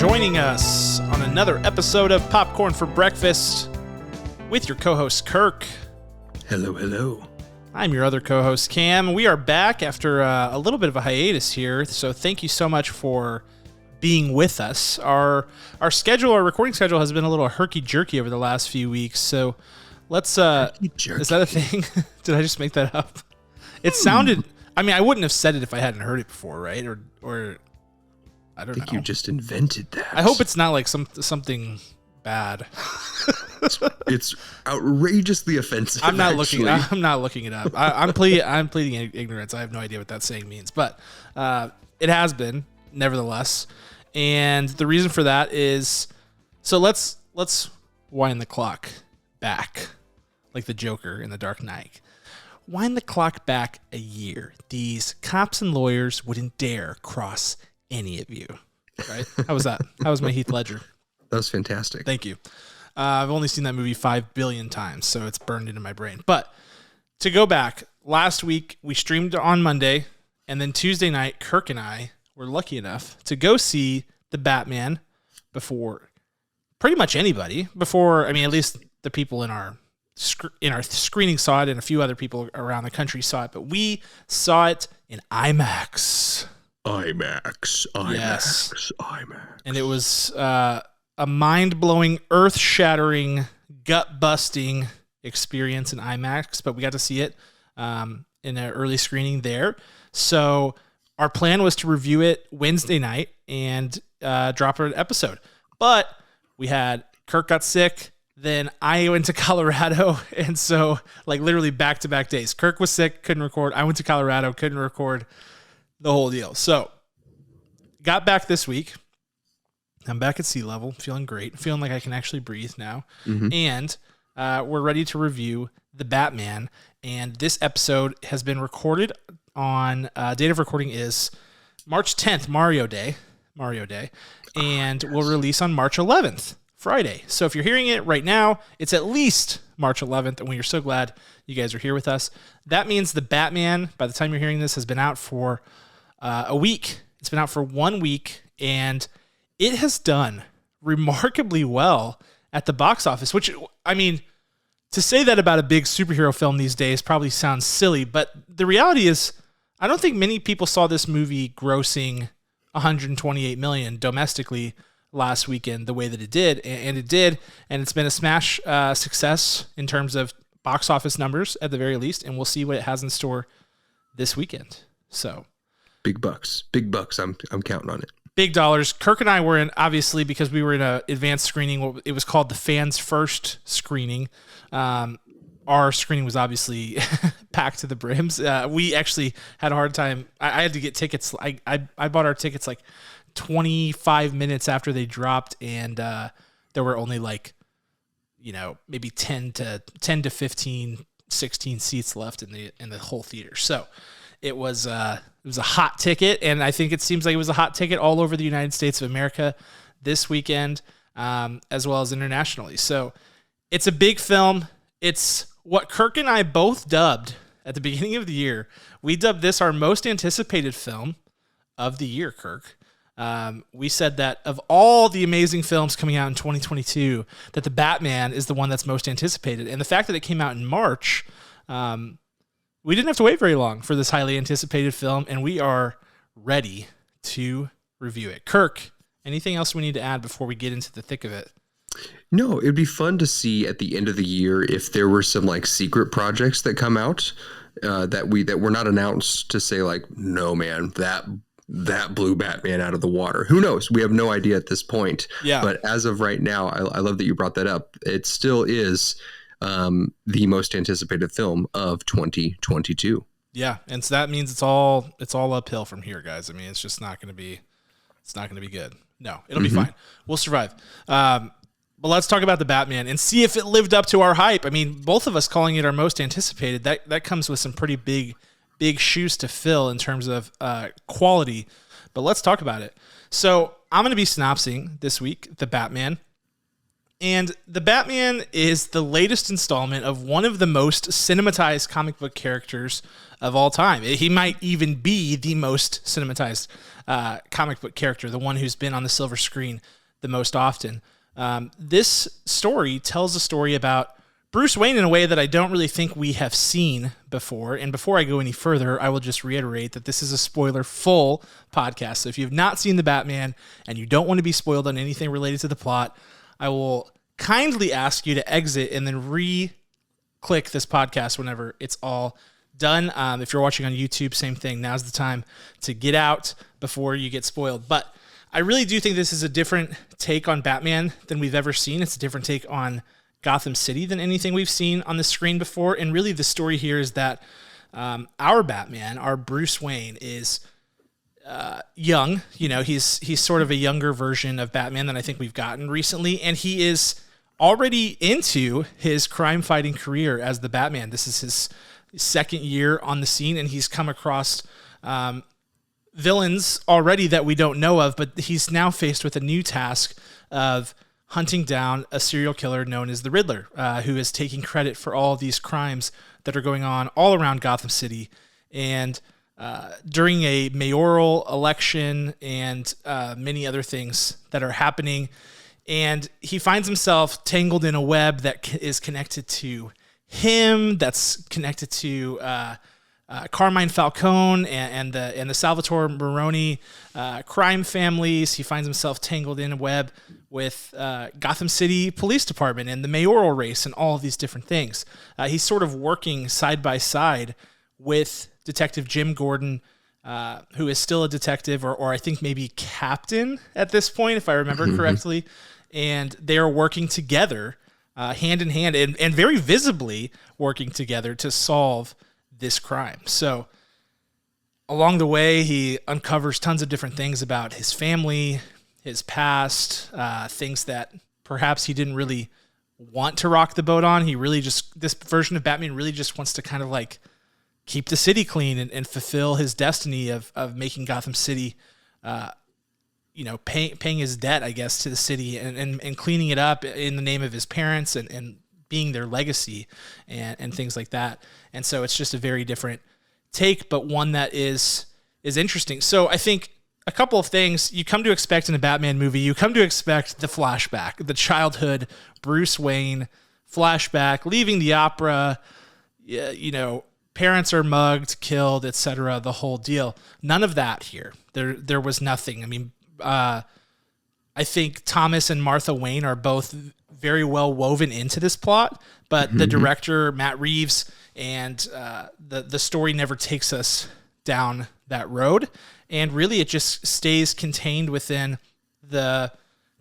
joining us on another episode of Popcorn for Breakfast with your co-host Kirk. Hello, hello. I'm your other co-host Cam. We are back after a little bit of a hiatus here, so thank you so much for being with us. Our recording schedule has been a little herky-jerky over the last few weeks, so let's... is that a thing? Did I just make that up? It sounded... I mean, I wouldn't have said it if I hadn't heard it before, right? Or I don't know. I think you just invented that. I hope it's not like something bad. It's outrageously offensive. I'm not looking it up. I'm pleading ignorance. I have no idea what that saying means, but it has been nevertheless. And the reason for that is, so let's wind the clock back, like the Joker in The Dark Knight. Wind the clock back a year. These cops and lawyers wouldn't dare cross any of you. Right? How was that? How was my Heath Ledger? That was fantastic. Thank you. I've only seen that movie 5 billion times, so it's burned into my brain. But to go back, last week we streamed on Monday, and then Tuesday night, Kirk and I were lucky enough to go see The Batman before pretty much anybody. Before, I mean, at least the people in our screening saw it, and a few other people around the country saw it, but we saw it in IMAX. IMAX. And it was a mind-blowing, earth-shattering, gut-busting experience in IMAX, but we got to see it in an early screening there. So our plan was to review it Wednesday night and drop an episode. But we had Kirk got sick, then I went to Colorado, and so like literally back-to-back days. Kirk was sick, couldn't record. I went to Colorado, couldn't record, the whole deal. So got back this week. I'm back at sea level, feeling great, feeling like I can actually breathe now. Mm-hmm. And we're ready to review The Batman. And this episode has been recorded on, date of recording is March 10th, Mario Day. And will release on March 11th, Friday. So if you're hearing it right now, it's at least March 11th, and we are so glad you guys are here with us. That means The Batman, by the time you're hearing this, has been out for a week. It's been out for 1 week, and it has done remarkably well at the box office, which, I mean, to say that about a big superhero film these days probably sounds silly, but the reality is I don't think many people saw this movie grossing $128 million domestically last weekend the way that it did, and it did, and it's been a smash success in terms of box office numbers at the very least, and we'll see what it has in store this weekend. So big bucks. I'm counting on it. Big dollars. Kirk and I were in, obviously, because we were in an advanced screening. It was called the Fans First screening. Our screening was obviously packed to the brims. We actually had a hard time. I had to get tickets. I bought our tickets like 25 minutes after they dropped, and there were only like, maybe 10 to 15, 16 seats left in the whole theater. So it was a hot ticket, and I think it seems like it was a hot ticket all over the United States of America this weekend, as well as internationally. So it's a big film. It's what Kirk and I both dubbed at the beginning of the year. We dubbed this our most anticipated film of the year, Kirk. We said that of all the amazing films coming out in 2022, that The Batman is the one that's most anticipated. And the fact that it came out in March, we didn't have to wait very long for this highly anticipated film, and we are ready to review it. Kirk, anything else we need to add before we get into the thick of it? No, it'd be fun to see at the end of the year if there were some like secret projects that come out that were not announced, to say like, no man, that blew Batman out of the water. Who knows? We have no idea at this point. Yeah. But as of right now, I love that you brought that up. It still is the most anticipated film of 2022. Yeah, and so that means it's all uphill from here, guys. I mean, it's just not going to be good. No, it'll be fine. We'll survive. But let's talk about The Batman and see if it lived up to our hype. I mean, both of us calling it our most anticipated, that comes with some pretty big shoes to fill in terms of quality. But let's talk about it. So I'm going to be synopsing this week The Batman. And The Batman is the latest installment of one of the most cinematized comic book characters of all time. He might even be the most cinematized comic book character, the one who's been on the silver screen the most often. This story tells a story about Bruce Wayne in a way that I don't really think we have seen before. And before I go any further, I will just reiterate that this is a spoiler-full podcast. So if you have not seen The Batman and you don't want to be spoiled on anything related to the plot, I will kindly ask you to exit and then re-click this podcast whenever it's all done. If you're watching on YouTube, same thing. Now's the time to get out before you get spoiled. But I really do think this is a different take on Batman than we've ever seen. It's a different take on Gotham City than anything we've seen on the screen before. And really the story here is that our Batman, our Bruce Wayne, is young. You know, he's sort of a younger version of Batman than I think we've gotten recently. And he is already into his crime-fighting career as the Batman. This is his second year on the scene, and he's come across villains already that we don't know of, but he's now faced with a new task of hunting down a serial killer known as the Riddler, who is taking credit for all these crimes that are going on all around Gotham City. And during a mayoral election and many other things that are happening, and he finds himself tangled in a web that is connected to him, that's connected to Carmine Falcone and the Salvatore Maroni crime families. He finds himself tangled in a web with Gotham City Police Department and the mayoral race and all of these different things. He's sort of working side by side with Detective Jim Gordon, who is still a detective, or I think maybe captain at this point, if I remember correctly. And they are working together, hand in hand, and very visibly working together to solve this crime. So along the way, he uncovers tons of different things about his family, his past, things that perhaps he didn't really want to rock the boat on. He really just, this version of Batman really just wants to kind of like keep the city clean and fulfill his destiny of making Gotham City, paying his debt, I guess, to the city and cleaning it up in the name of his parents and being their legacy and things like that. And so it's just a very different take, but one that is interesting. So I think a couple of things you come to expect in a Batman movie. You come to expect the flashback, the childhood Bruce Wayne flashback, leaving the opera, parents are mugged, killed, etc., the whole deal. None of that here. There was nothing. I mean, I think Thomas and Martha Wayne are both very well woven into this plot, but the director, Matt Reeves, and the story never takes us down that road. And really, it just stays contained within the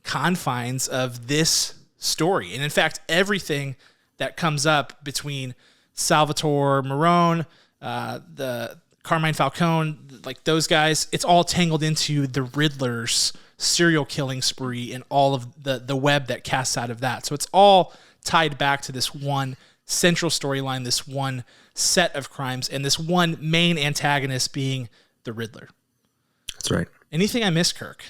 confines of this story. And in fact, everything that comes up between Salvatore Marone, the Carmine Falcone, like those guys, it's all tangled into the Riddler's serial killing spree and all of the web that casts out of that. So it's all tied back to this one central storyline, this one set of crimes, and this one main antagonist being the Riddler. That's right. Anything I missed, Kirk?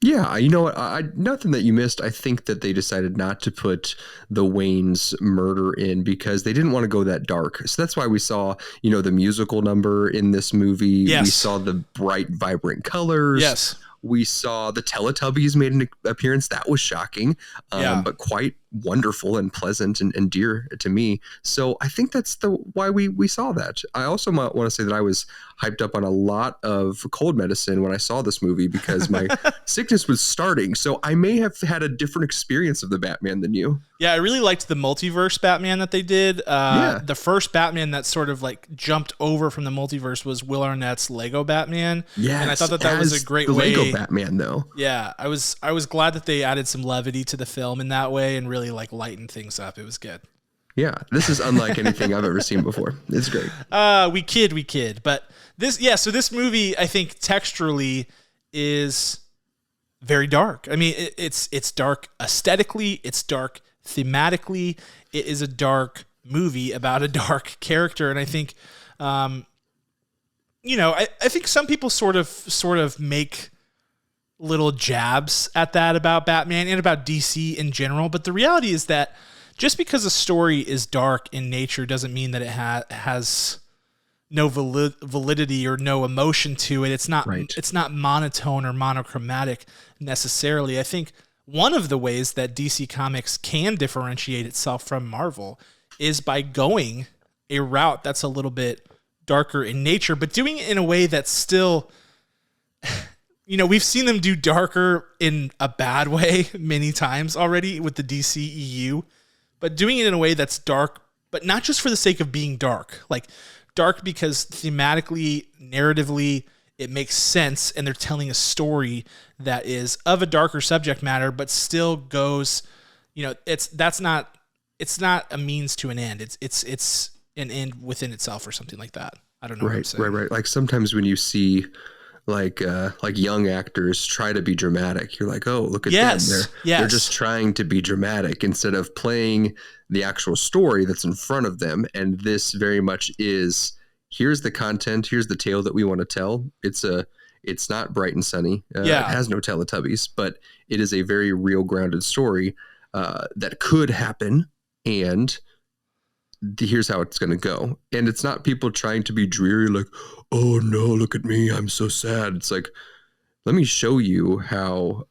Yeah, you know what? Nothing that you missed. I think that they decided not to put the Wayne's murder in because they didn't want to go that dark. So that's why we saw, the musical number in this movie. Yes. We saw the bright, vibrant colors. Yes. We saw the Teletubbies made an appearance. That was shocking, but quite wonderful and pleasant and dear to me. So I think that's why we saw that. I also might want to say that I was hyped up on a lot of cold medicine when I saw this movie because my sickness was starting. So I may have had a different experience of the Batman than you. Yeah, I really liked the multiverse Batman that they did. The first Batman that sort of like jumped over from the multiverse was Will Arnett's Lego Batman. Yeah, and I thought that was a great way. Lego Batman, though. Yeah, I was glad that they added some levity to the film in that way and really like lightened things up. It was good. Yeah, this is unlike anything I've ever seen before. It's great. We kid. But so this movie, I think texturally is very dark. I mean, it's dark aesthetically, it's dark thematically. It is a dark movie about a dark character. And I think, I think some people sort of make little jabs at that about Batman and about DC in general. But the reality is that just because a story is dark in nature doesn't mean that it has no validity or no emotion to it. It's not It's not monotone or monochromatic necessarily. I think one of the ways that DC Comics can differentiate itself from Marvel is by going a route that's a little bit darker in nature, but doing it in a way that's still, we've seen them do darker in a bad way many times already with the DCEU, but doing it in a way that's dark, but not just for the sake of being dark, like dark because thematically, narratively, it makes sense and they're telling a story that is of a darker subject matter, but still goes, it's not a means to an end. It's an end within itself or something like that. I don't know. Right. Like sometimes when you see like young actors try to be dramatic, you're like, oh, look at them. They're just trying to be dramatic instead of playing the actual story that's in front of them. And this very much is, here's the content, here's the tale that we want to tell. It's not bright and sunny. It has no Teletubbies, but it is a very real grounded story that could happen. And here's how it's going to go. And it's not people trying to be dreary, like, oh no, look at me, I'm so sad. It's like, let me show you how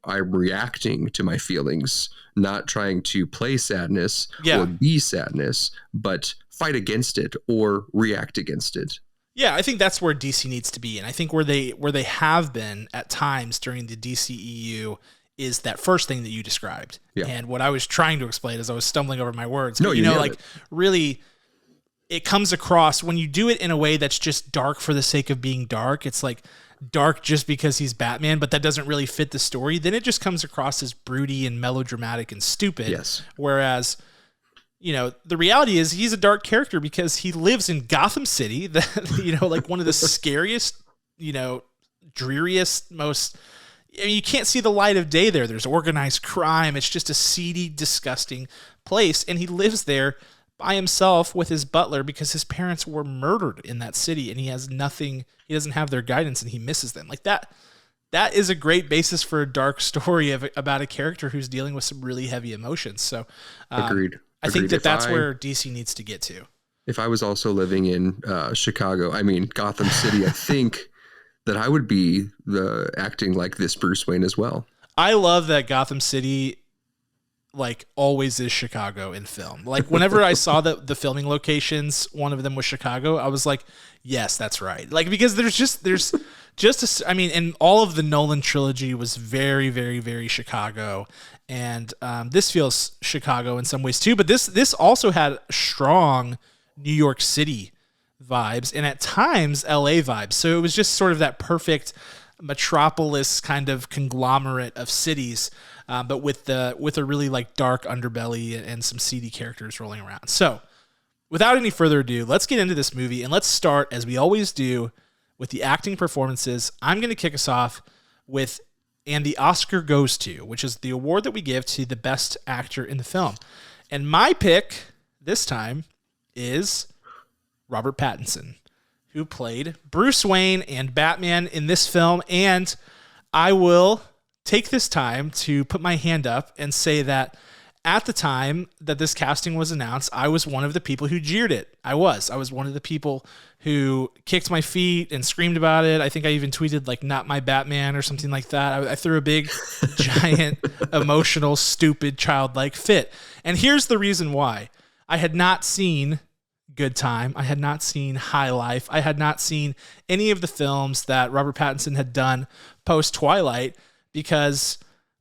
I'm reacting to my feelings, not trying to play sadness or be sadness, but fight against it or react against it. Yeah, I think that's where DC needs to be. And I think where they have been at times during the DCEU is that first thing that you described. Yeah. And what I was trying to explain as I was stumbling over my words. No, really, it comes across when you do it in a way that's just dark for the sake of being dark. It's like dark just because he's Batman, but that doesn't really fit the story. Then it just comes across as broody and melodramatic and stupid. Yes. Whereas, the reality is he's a dark character because he lives in Gotham City, like one of the scariest, dreariest, most... you can't see the light of day there. There's organized crime. It's just a seedy, disgusting place. And he lives there by himself with his butler because his parents were murdered in that city and he has nothing. He doesn't have their guidance and he misses them. Like that is a great basis for a dark story about a character who's dealing with some really heavy emotions. So Agreed. I think that's where DC needs to get to. If I was also living in Gotham City, I think that I would be acting like this Bruce Wayne as well. I love that Gotham City always is Chicago in film. Like whenever I saw the filming locations, one of them was Chicago, I was like, yes, that's right. Like, because and all of the Nolan trilogy was very, very, very Chicago. And this feels Chicago in some ways too, but this also had strong New York City vibes and at times LA vibes. So it was just sort of that perfect metropolis kind of conglomerate of cities, but with a really dark underbelly and some seedy characters rolling around. So without any further ado, let's get into this movie and let's start, as we always do, with the acting performances. I'm going to kick us off with And the Oscar Goes To, which is the award that we give to the best actor in the film. And my pick this time is Robert Pattinson, who played Bruce Wayne and Batman in this film. And I will take this time to put my hand up and say that at the time that this casting was announced, I was one of the people who jeered it. I was one of the people who kicked my feet and screamed about it. I think I even tweeted not my Batman or something like that. I threw a big, giant, emotional, stupid, childlike fit. And here's the reason why. I had not seen Good Time. I had not seen High Life. I had not seen any of the films that Robert Pattinson had done post Twilight because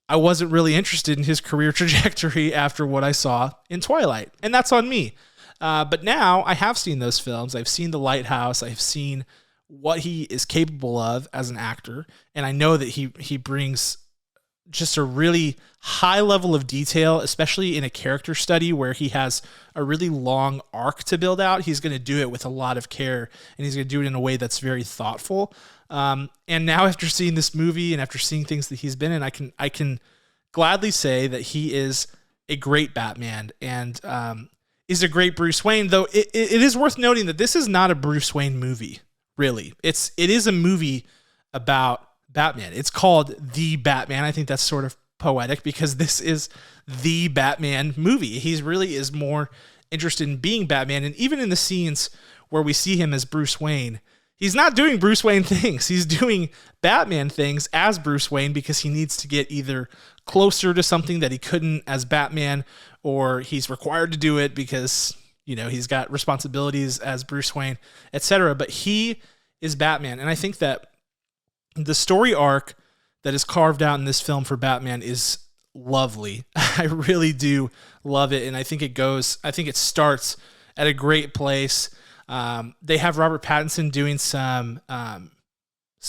I wasn't really interested in his career trajectory after what I saw in Twilight. And that's on me. But now I have seen those films. I've seen The Lighthouse. I've seen what he is capable of as an actor. And I know that he brings just a really high level of detail, especially in a character study where he has a really long arc to build out. He's going to do it with a lot of care, and he's going to do it in a way that's very thoughtful. And now after seeing this movie and after seeing things that he's been in, I can gladly say that he is a great Batman and is a great Bruce Wayne, though it is worth noting that this is not a Bruce Wayne movie, really. It is a movie about Batman. It's called The Batman. I think that's sort of poetic because this is the Batman movie. He really is more interested in being Batman. And even in the scenes where we see him as Bruce Wayne, he's not doing Bruce Wayne things. He's doing Batman things as Bruce Wayne because he needs to get either closer to something that he couldn't as Batman, or he's required to do it because, you know, he's got responsibilities as Bruce Wayne, etc. But he is Batman. And I think that the story arc that is carved out in this film for Batman is lovely. I really do love it. And I think it starts at a great place. They have Robert Pattinson doing some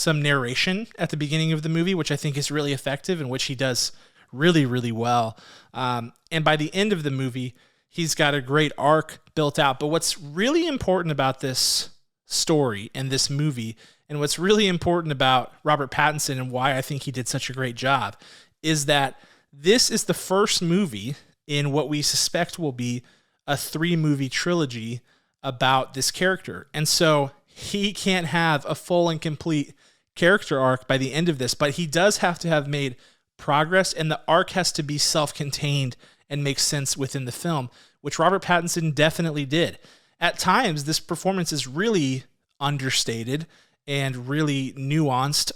narration at the beginning of the movie, which I think is really effective and which he does really, really well. And by the end of the movie, he's got a great arc built out. But what's really important about this story and this movie, and what's really important about Robert Pattinson and why I think he did such a great job, is that this is the first movie in what we suspect will be a 3-movie trilogy about this character. And so he can't have a full and complete character arc by the end of this, but he does have to have made progress, and the arc has to be self-contained and make sense within the film, which Robert Pattinson definitely did. At times, this performance is really understated and really nuanced.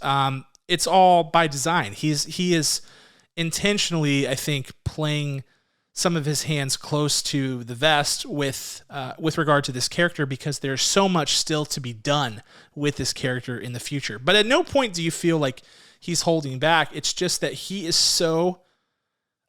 It's all by design. He is intentionally, I think, playing some of his hands close to the vest with regard to this character, because there's so much still to be done with this character in the future. But at no point do you feel like he's holding back. It's just that he is so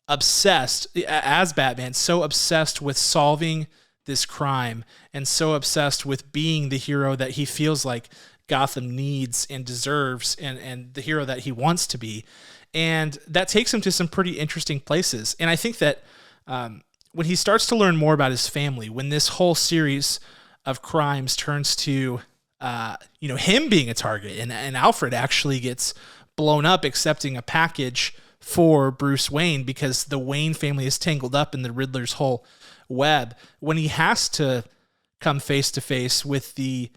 obsessed, as Batman, so obsessed with solving this crime and so obsessed with being the hero that he feels like Gotham needs and deserves, and the hero that he wants to be. And that takes him to some pretty interesting places. And I think that when he starts to learn more about his family, when this whole series of crimes turns to him being a target, and Alfred actually gets blown up accepting a package for Bruce Wayne because the Wayne family is tangled up in the Riddler's whole web. When he has to come face to face with the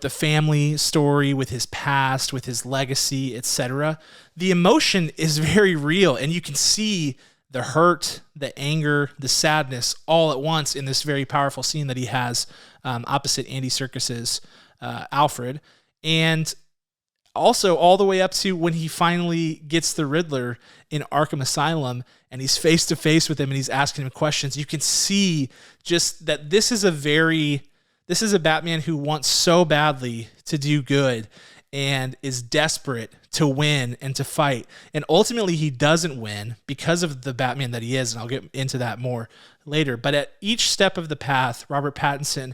family story, with his past, with his legacy, etc., the emotion is very real, and you can see the hurt, the anger, the sadness all at once in this very powerful scene that he has opposite Andy Serkis's Alfred. And also all the way up to when he finally gets the Riddler in Arkham Asylum and he's face to face with him and he's asking him questions. You can see just that this is a Batman who wants so badly to do good and is desperate to win and to fight. And ultimately he doesn't win because of the Batman that he is, and I'll get into that more later. But at each step of the path, Robert Pattinson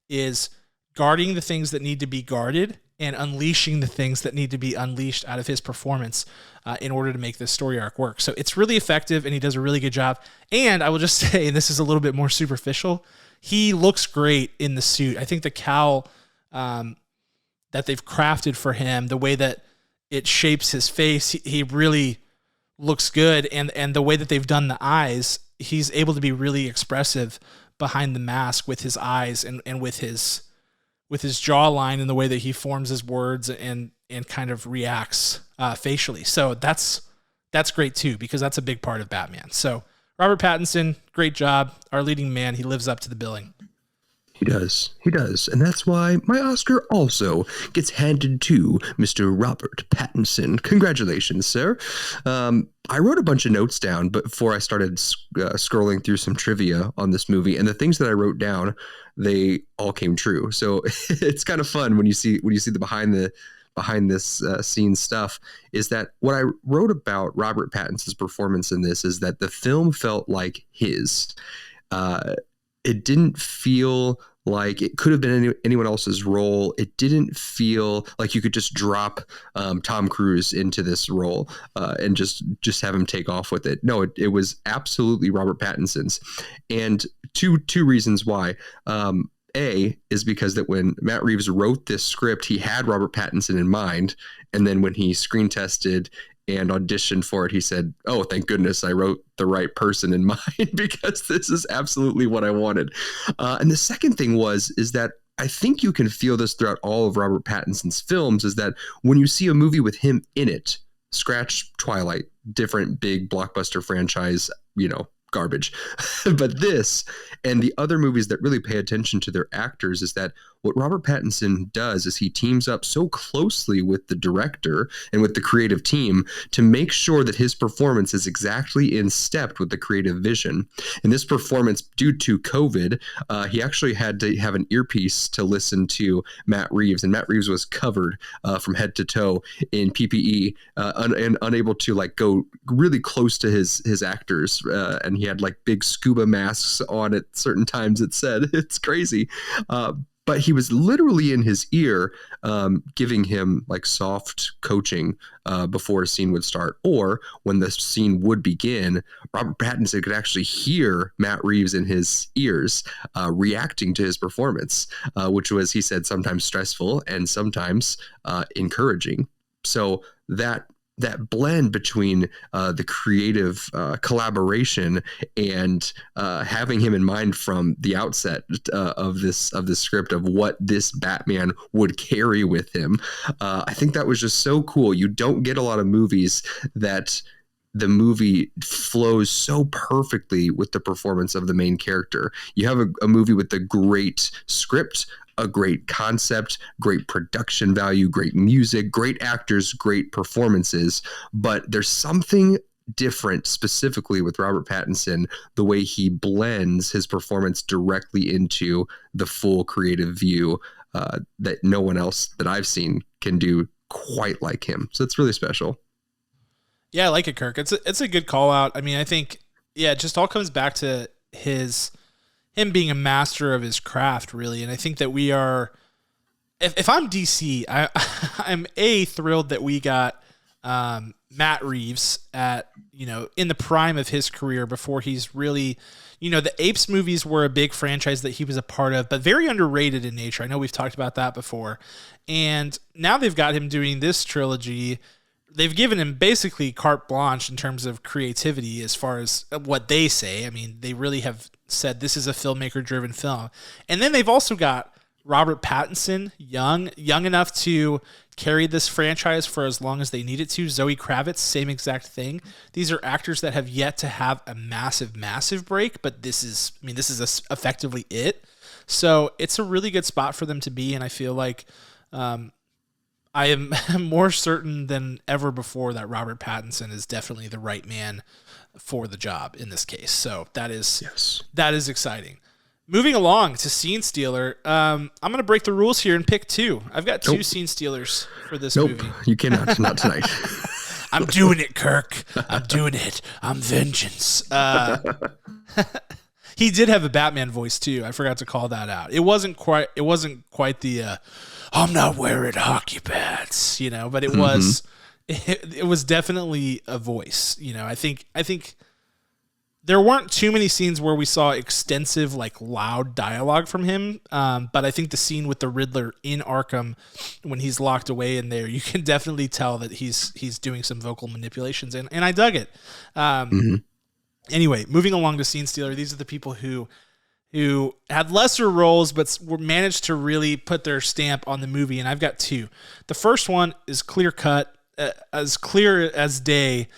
is guarding the things that need to be guarded and unleashing the things that need to be unleashed out of his performance in order to make this story arc work. So it's really effective, and he does a really good job. And I will just say, and this is a little bit more superficial, he looks great in the suit. I think the cowl that they've crafted for him, the way that it shapes his face, he really looks good. And the way that they've done the eyes, he's able to be really expressive behind the mask with his eyes and with his jawline and the way that he forms his words and kind of reacts facially. So that's great too, because that's a big part of Batman. So Robert Pattinson, great job. Our leading man, he lives up to the billing. He does. And that's why my Oscar also gets handed to Mr. Robert Pattinson. Congratulations, sir. I wrote a bunch of notes down before I started scrolling through some trivia on this movie, and the things that I wrote down, they all came true. So it's kind of fun when you see the behind this scene stuff, is that what I wrote about Robert Pattinson's performance in this is that the film felt like his. It didn't feel like it could have been anyone else's role. It didn't feel like you could just drop Tom Cruise into this role and just have him take off with it. No, it was absolutely Robert Pattinson's. And two reasons why. A is because that when Matt Reeves wrote this script, he had Robert Pattinson in mind. And then when he screen tested and auditioned for it, he said, "Oh, thank goodness I wrote the right person in mind, because this is absolutely what I wanted." And the second thing is that I think you can feel this throughout all of Robert Pattinson's films, is that when you see a movie with him in it, scratch Twilight, different big blockbuster franchise, garbage. But this and the other movies that really pay attention to their actors, is that what Robert Pattinson does is he teams up so closely with the director and with the creative team to make sure that his performance is exactly in step with the creative vision. And this performance, due to COVID, he actually had to have an earpiece to listen to Matt Reeves, and Matt Reeves was covered from head to toe in PPE, and unable to like go really close to his actors, and he had like big scuba masks on at certain times. It said it's crazy. But he was literally in his ear, giving him like soft coaching before a scene would start. Or when the scene would begin, Robert Pattinson could actually hear Matt Reeves in his ears, reacting to his performance, which was, he said, sometimes stressful and sometimes encouraging. So that blend between the creative collaboration and having him in mind from the outset of the script of what this Batman would carry with him, I think that was just so cool. You don't get a lot of movies that the movie flows so perfectly with the performance of the main character. You have a movie with a great script, a great concept, great production value, great music, great actors, great performances, but there's something different specifically with Robert Pattinson, the way he blends his performance directly into the full creative view, that no one else that I've seen can do quite like him. So it's really special. Yeah, I like it, Kirk. It's a good call out. I mean, I think, it just all comes back to him being a master of his craft, really. And I think that we are, if I'm DC, I'm thrilled that we got Matt Reeves at, in the prime of his career, before he's really, the Apes movies were a big franchise that he was a part of, but very underrated in nature. I know we've talked about that before. And now they've got him doing this trilogy. They've given him basically carte blanche in terms of creativity as far as what they say. I mean, they really have said this is a filmmaker-driven film. And then they've also got Robert Pattinson, young enough to carry this franchise for as long as they need it to. Zoe Kravitz, same exact thing. These are actors that have yet to have a massive, massive break, but this is effectively it. So it's a really good spot for them to be, and I feel like I am more certain than ever before that Robert Pattinson is definitely the right man for the job in this case. So that is exciting. Moving along to Scene Stealer, I'm going to break the rules here and pick two. I've got two Scene Stealers for this movie. Nope, you cannot. Not tonight. I'm doing it, Kirk. I'm doing it. I'm vengeance. He did have a Batman voice too. I forgot to call that out. It wasn't quite the I'm not wearing hockey pads, but it was it was definitely a voice. I think there weren't too many scenes where we saw extensive, like, loud dialogue from him. But I think the scene with the Riddler in Arkham, when he's locked away in there, you can definitely tell that he's doing some vocal manipulations, and I dug it. Anyway, moving along to Scene Stealer, these are the people who had lesser roles but managed to really put their stamp on the movie, and I've got two. The first one is clear-cut, as clear as day,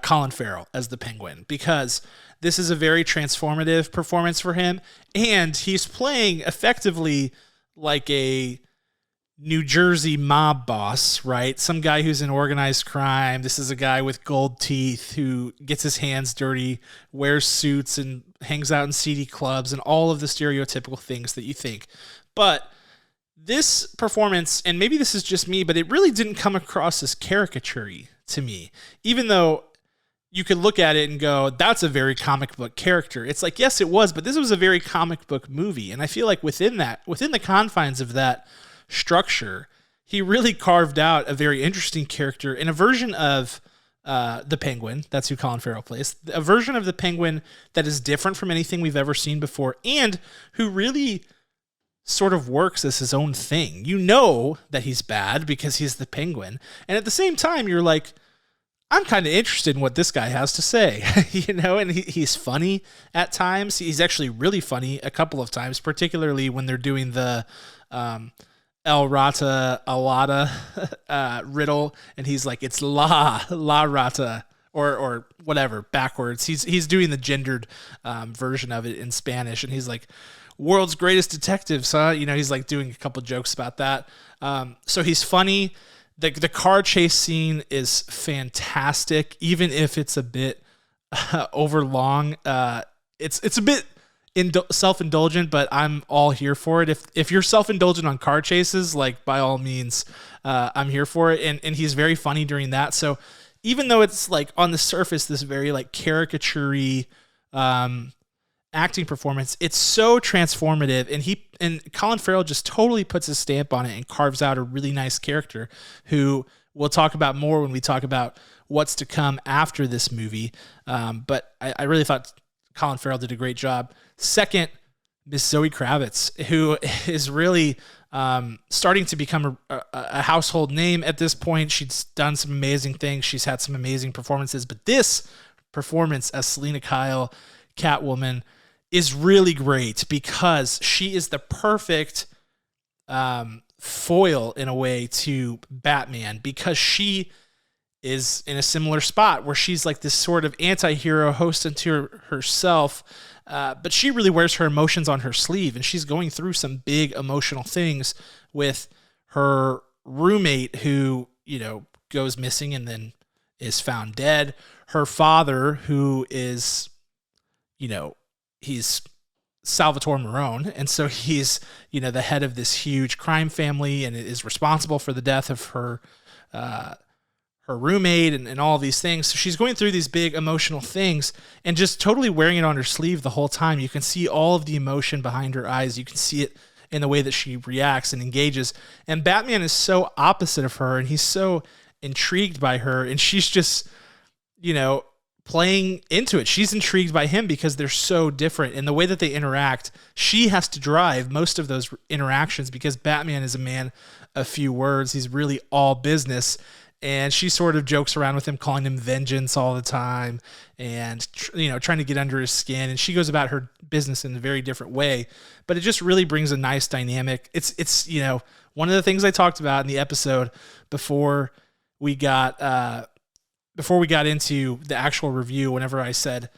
Colin Farrell as the Penguin, because this is a very transformative performance for him, and he's playing effectively like a New Jersey mob boss, right? Some guy who's in organized crime. This is a guy with gold teeth who gets his hands dirty, wears suits, and hangs out in seedy clubs, and all of the stereotypical things that you think. But this performance, and maybe this is just me, but it really didn't come across as caricature-y to me, even though you could look at it and go, that's a very comic book character. It's like, yes, it was, but this was a very comic book movie. And I feel like within the confines of that structure, he really carved out a very interesting character in a version of the Penguin. That's who Colin Farrell plays. A version of the Penguin that is different from anything we've ever seen before, and who really sort of works as his own thing. You know that he's bad because he's the Penguin. And at the same time, you're like, I'm kind of interested in what this guy has to say, and he's funny at times. He's actually really funny a couple of times, particularly when they're doing the El Rata Alada riddle, and he's like, it's La Rata, or whatever, backwards. He's doing the gendered version of it in Spanish, and he's like, world's greatest detectives, huh? He's like doing a couple jokes about that. So he's funny. The car chase scene is fantastic, even if it's a bit overlong. It's a bit self-indulgent, but I'm all here for it. If you're self-indulgent on car chases, like, by all means, I'm here for it. And he's very funny during that. So even though it's like on the surface this very like caricature-y acting performance, it's so transformative, and Colin Farrell just totally puts his stamp on it and carves out a really nice character who we'll talk about more when we talk about what's to come after this movie. But I really thought Colin Farrell did a great job. Second, Miss Zoe Kravitz, who is really starting to become a household name at this point. She's done some amazing things. She's had some amazing performances, but this performance as Selina Kyle, Catwoman, is really great because she is the perfect foil in a way to Batman, because she is in a similar spot where she's like this sort of anti-hero host unto herself, but she really wears her emotions on her sleeve, and she's going through some big emotional things with her roommate who, goes missing and then is found dead. Her father, who is, he's Salvatore Marone, and so he's, the head of this huge crime family and is responsible for the death of her roommate and all these things. So she's going through these big emotional things and just totally wearing it on her sleeve the whole time. You can see all of the emotion behind her eyes. You can see it in the way that she reacts and engages. And Batman is so opposite of her, and he's so intrigued by her, and she's just, playing into it. She's intrigued by him because they're so different. And the way that they interact, she has to drive most of those interactions because Batman is a man of few words. He's really all business. And she sort of jokes around with him, calling him vengeance all the time and, trying to get under his skin. And she goes about her business in a very different way. But it just really brings a nice dynamic. It's one of the things I talked about in the episode before we got into the actual review. Whenever I said,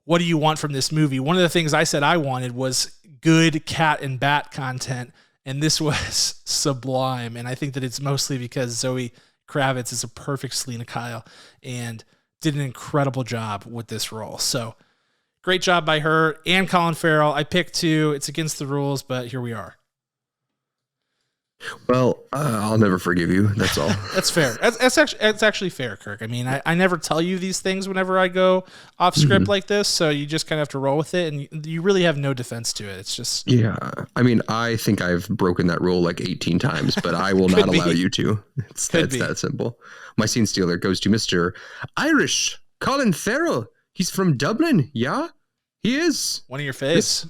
what do you want from this movie? One of the things I said I wanted was good cat and bat content. And this was sublime. And I think that it's mostly because Zoe Kravitz is a perfect Selina Kyle and did an incredible job with this role. So great job by her and Colin Farrell. I picked two. It's against the rules, but here we are. Well, I'll never forgive you. That's all. That's fair. It's actually fair, Kirk. I mean, I never tell you these things whenever I go off script like this, so you just kind of have to roll with it, and you really have no defense to it. It's just... Yeah. I mean, I think I've broken that rule like 18 times, but I will not allow you to. It's that simple. My scene stealer goes to Mr. Irish Colin Farrell. He's from Dublin. Yeah, he is. One of your face.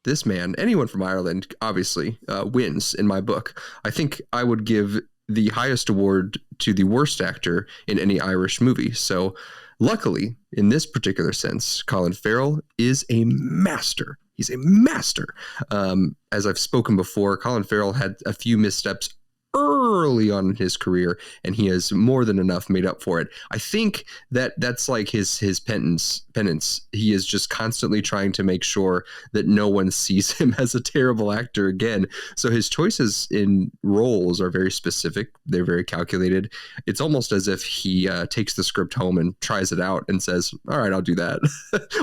This man, anyone from Ireland, obviously wins in my book. I think I would give the highest award to the worst actor in any Irish movie. So luckily, in this particular sense, Colin Farrell is a master. He's a master. As I've spoken before, Colin Farrell had a few missteps early on in his career, and he has more than enough made up for it. I think that's like his penance. He is just constantly trying to make sure that no one sees him as a terrible actor again. So his choices in roles are very specific. They're very calculated. It's almost as if he takes the script home and tries it out and says, all right, I'll do that,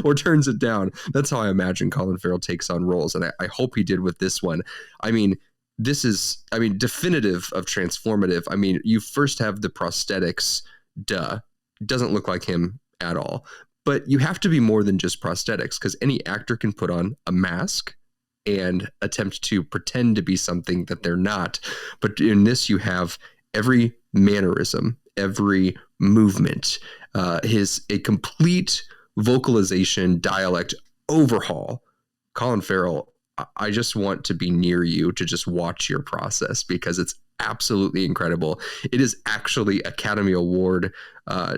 or turns it down. That's how I imagine Colin Farrell takes on roles, and I hope he did with this one. I mean, this is, definitive of transformative. I mean, you first have the prosthetics. Duh. Doesn't look like him at all. But you have to be more than just prosthetics, because any actor can put on a mask and attempt to pretend to be something that they're not. But in this, you have every mannerism, every movement, a complete vocalization, dialect overhaul. Colin Farrell, I just want to be near you to just watch your process, because it's absolutely incredible. It is actually Academy Award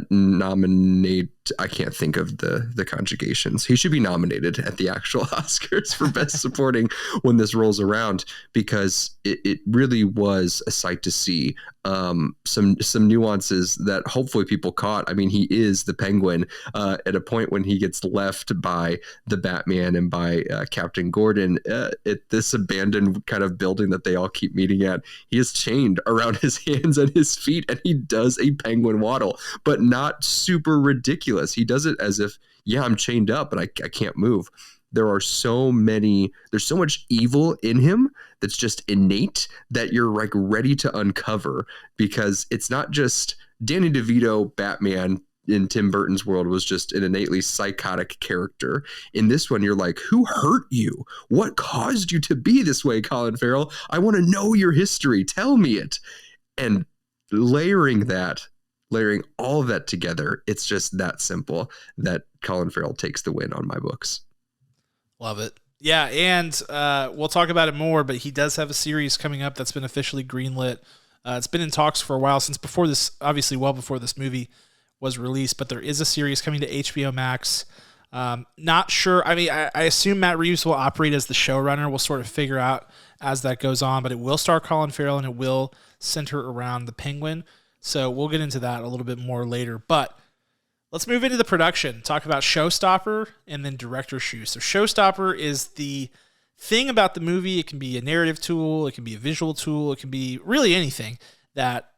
nominate. I can't think of the conjugations. He should be nominated at the actual Oscars for Best Supporting when this rolls around, because it really was a sight to see. Some nuances that hopefully people caught. I mean, he is the Penguin at a point when he gets left by the Batman and by Captain Gordon at this abandoned kind of building that they all keep meeting at. He is chained around his hands and his feet, and he does a penguin waddle, but not super ridiculous. He does it as if, yeah, I'm chained up, but I can't move. There's so much evil in him that's just innate that you're like ready to uncover, because it's not just Danny DeVito Batman in Tim Burton's world was just an innately psychotic character. In this one, you're like, who hurt you? What caused you to be this way, Colin Farrell? I want to know your history. Tell me it. And layering all of that together, it's just that simple that Colin Farrell takes the win on my books. Love it. Yeah, and we'll talk about it more, but he does have a series coming up that's been officially greenlit. It's been in talks for a while, since before this, obviously well before this movie was released, but there is a series coming to HBO Max. Not sure. I mean, I assume Matt Reeves will operate as the showrunner. We'll sort of figure out as that goes on, but it will star Colin Farrell and it will center around the Penguin. So we'll get into that a little bit more later, but let's move into the production, talk about Showstopper and then Director's Shoe. So Showstopper is the thing about the movie. It can be a narrative tool. It can be a visual tool. It can be really anything that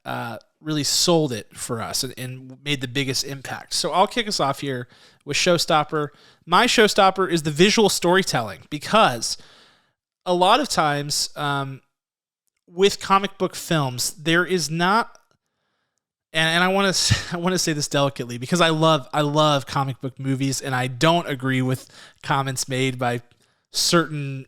really sold it for us and made the biggest impact. So I'll kick us off here with Showstopper. My Showstopper is the visual storytelling, because a lot of times with comic book films, there is not, and I want to say this delicately, because I love comic book movies, and I don't agree with comments made by certain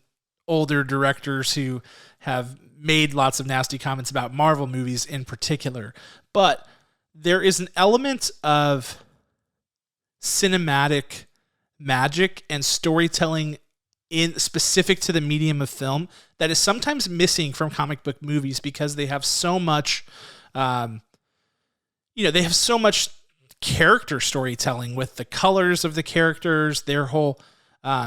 older directors who have made lots of nasty comments about Marvel movies in particular. But there is an element of cinematic magic and storytelling specific to the medium of film that is sometimes missing from comic book movies, because they have so much they have so much character storytelling with the colors of the characters, their whole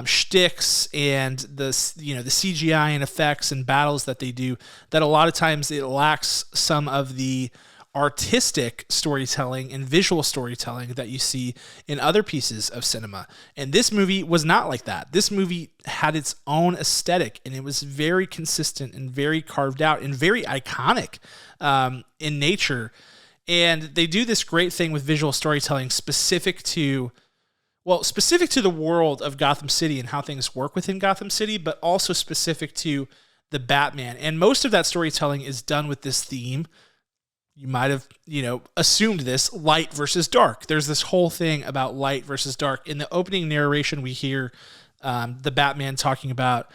shticks, and the CGI and effects and battles that they do, that a lot of times it lacks some of the artistic storytelling and visual storytelling that you see in other pieces of cinema. And this movie was not like that. This movie had its own aesthetic, and it was very consistent and very carved out and very iconic in nature. And they do this great thing with visual storytelling specific to the world of Gotham City and how things work within Gotham City, but also specific to the Batman. And most of that storytelling is done with this theme. You might have, assumed this, light versus dark. There's this whole thing about light versus dark. In the opening narration, we hear the Batman talking about,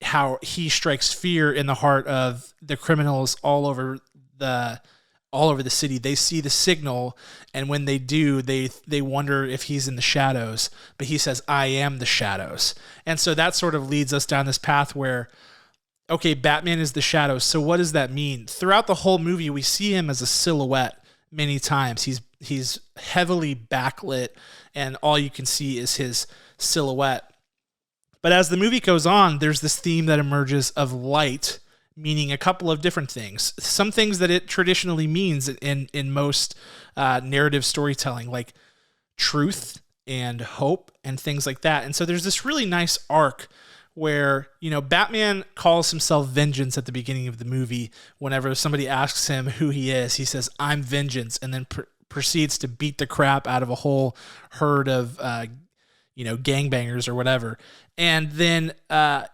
how he strikes fear in the heart of the criminals all over the city. They see the signal, and when they do, they wonder if he's in the shadows, but he says, I am the shadows. And so that sort of leads us down this path where, okay, Batman is the shadows. So what does that mean? Throughout the whole movie, we see him as a silhouette many times. He's heavily backlit, and all you can see is his silhouette. But as the movie goes on, there's this theme that emerges of light, meaning a couple of different things. Some things that it traditionally means in most narrative storytelling, like truth and hope and things like that. And so there's this really nice arc where, Batman calls himself Vengeance at the beginning of the movie. Whenever somebody asks him who he is, he says, I'm Vengeance, and then proceeds to beat the crap out of a whole herd of gangbangers or whatever. And then,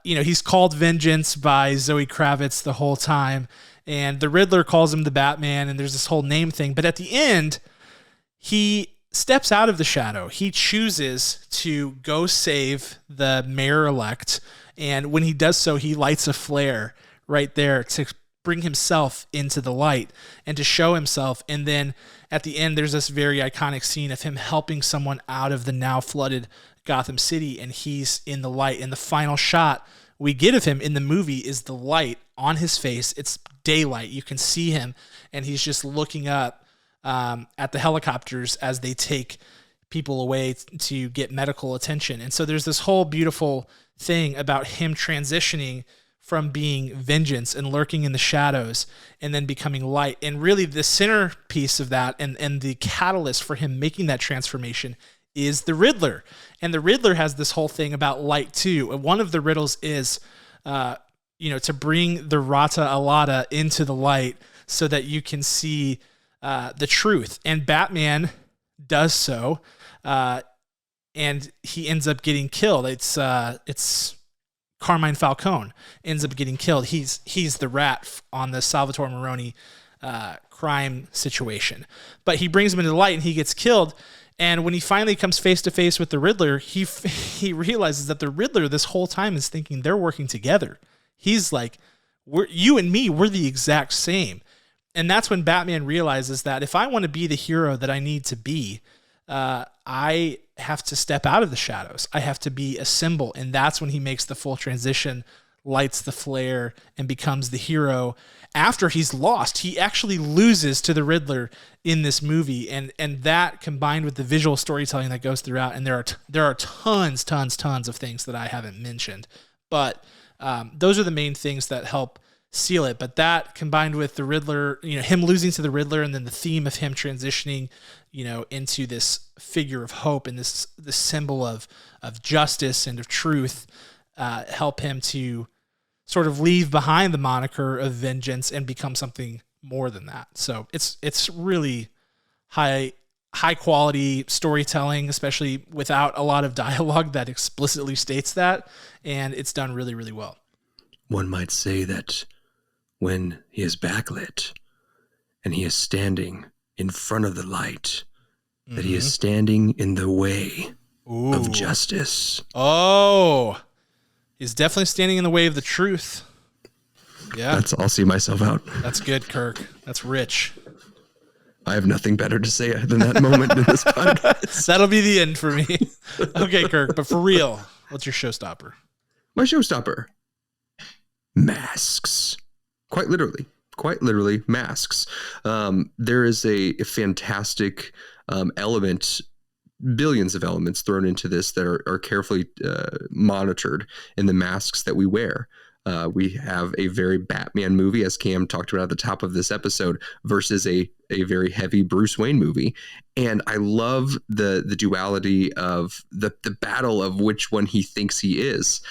he's called Vengeance by Zoe Kravitz the whole time. And the Riddler calls him the Batman, and there's this whole name thing. But at the end, he steps out of the shadow. He chooses to go save the mayor-elect. And when he does so, he lights a flare right there to bring himself into the light and to show himself. And then at the end, there's this very iconic scene of him helping someone out of the now flooded Gotham City, and he's in the light. And the final shot we get of him in the movie is the light on his face. It's daylight. You can see him, and he's just looking up at the helicopters as they take people away to get medical attention. And so there's this whole beautiful thing about him transitioning from being vengeance and lurking in the shadows and then becoming light. And really the centerpiece of that and the catalyst for him making that transformation is the Riddler. And the Riddler has this whole thing about light too. And one of the riddles is, to bring the Rata Alada into the light so that you can see the truth. And Batman does so, and he ends up getting killed. It's Carmine Falcone ends up getting killed. He's the rat on the Salvatore Maroni crime situation. But he brings him into the light and he gets killed. And when he finally comes face to face with the Riddler, he realizes that the Riddler this whole time is thinking they're working together. He's like, you and me, we're the exact same. And that's when Batman realizes that if I want to be the hero that I need to be, I have to step out of the shadows. I have to be a symbol. And that's when he makes the full transition, lights the flare, and becomes the hero. After he's lost, he actually loses to the Riddler in this movie. And that combined with the visual storytelling that goes throughout, and there are tons of things that I haven't mentioned. But those are the main things that help seal it. But that combined with the Riddler, him losing to the Riddler, and then the theme of him transitioning, into this figure of hope and this symbol of justice and of truth, help him to sort of leave behind the moniker of vengeance and become something more than that. So it's really high quality storytelling, especially without a lot of dialogue that explicitly states that. And it's done really, really well. One might say that when he is backlit and he is standing in front of the light, that he is standing in the way of justice. Oh, he's definitely standing in the way of the truth. Yeah. I'll see myself out. That's good, Kirk. That's rich. I have nothing better to say than that moment in this podcast. That'll be the end for me. Okay, Kirk, but for real, what's your showstopper? My showstopper. Masks. Quite literally masks. There is a fantastic element, billions of elements thrown into this that are carefully monitored in the masks that we wear. We have a very Batman movie, as Cam talked about at the top of this episode, versus a very heavy Bruce Wayne movie. And I love the duality of the battle of which one he thinks he is.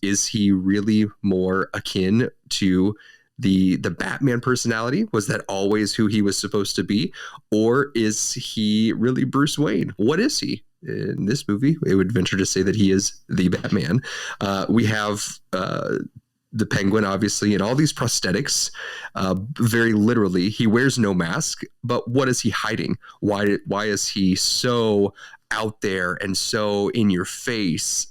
Is he really more akin to the Batman personality? Was that always who he was supposed to be? Or is he really Bruce Wayne? What is he? In this movie, I would venture to say that he is the Batman. We have the Penguin, obviously, and all these prosthetics. Very literally, he wears no mask, but what is he hiding? Why is he so out there and so in your face,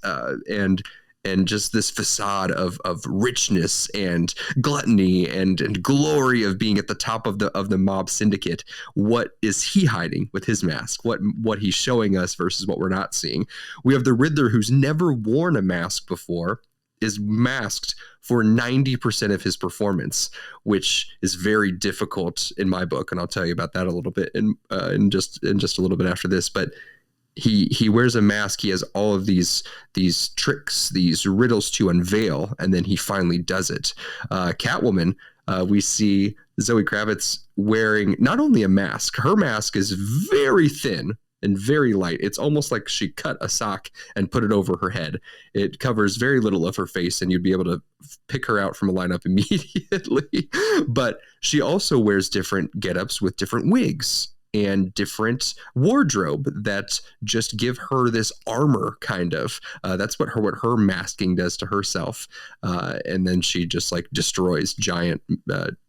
and just this facade of richness and gluttony and glory of being at the top of the mob syndicate? What is he hiding with his mask? What he's showing us versus what we're not seeing? We have the Riddler, who's never worn a mask before, is masked for 90% of his performance, which is very difficult in my book, and I'll tell you about that a little bit in just a little bit after this. But he wears a mask. He has all of these tricks, these riddles to unveil, and then he finally does it. Catwoman, we see Zoe Kravitz wearing not only a mask. Her mask is very thin and very light. It's almost like she cut a sock and put it over her head. It covers very little of her face, and you'd be able to pick her out from a lineup immediately. But she also wears different getups with different wigs and different wardrobe that just give her this armor, kind of. That's what her masking does to herself. And then she just like destroys giant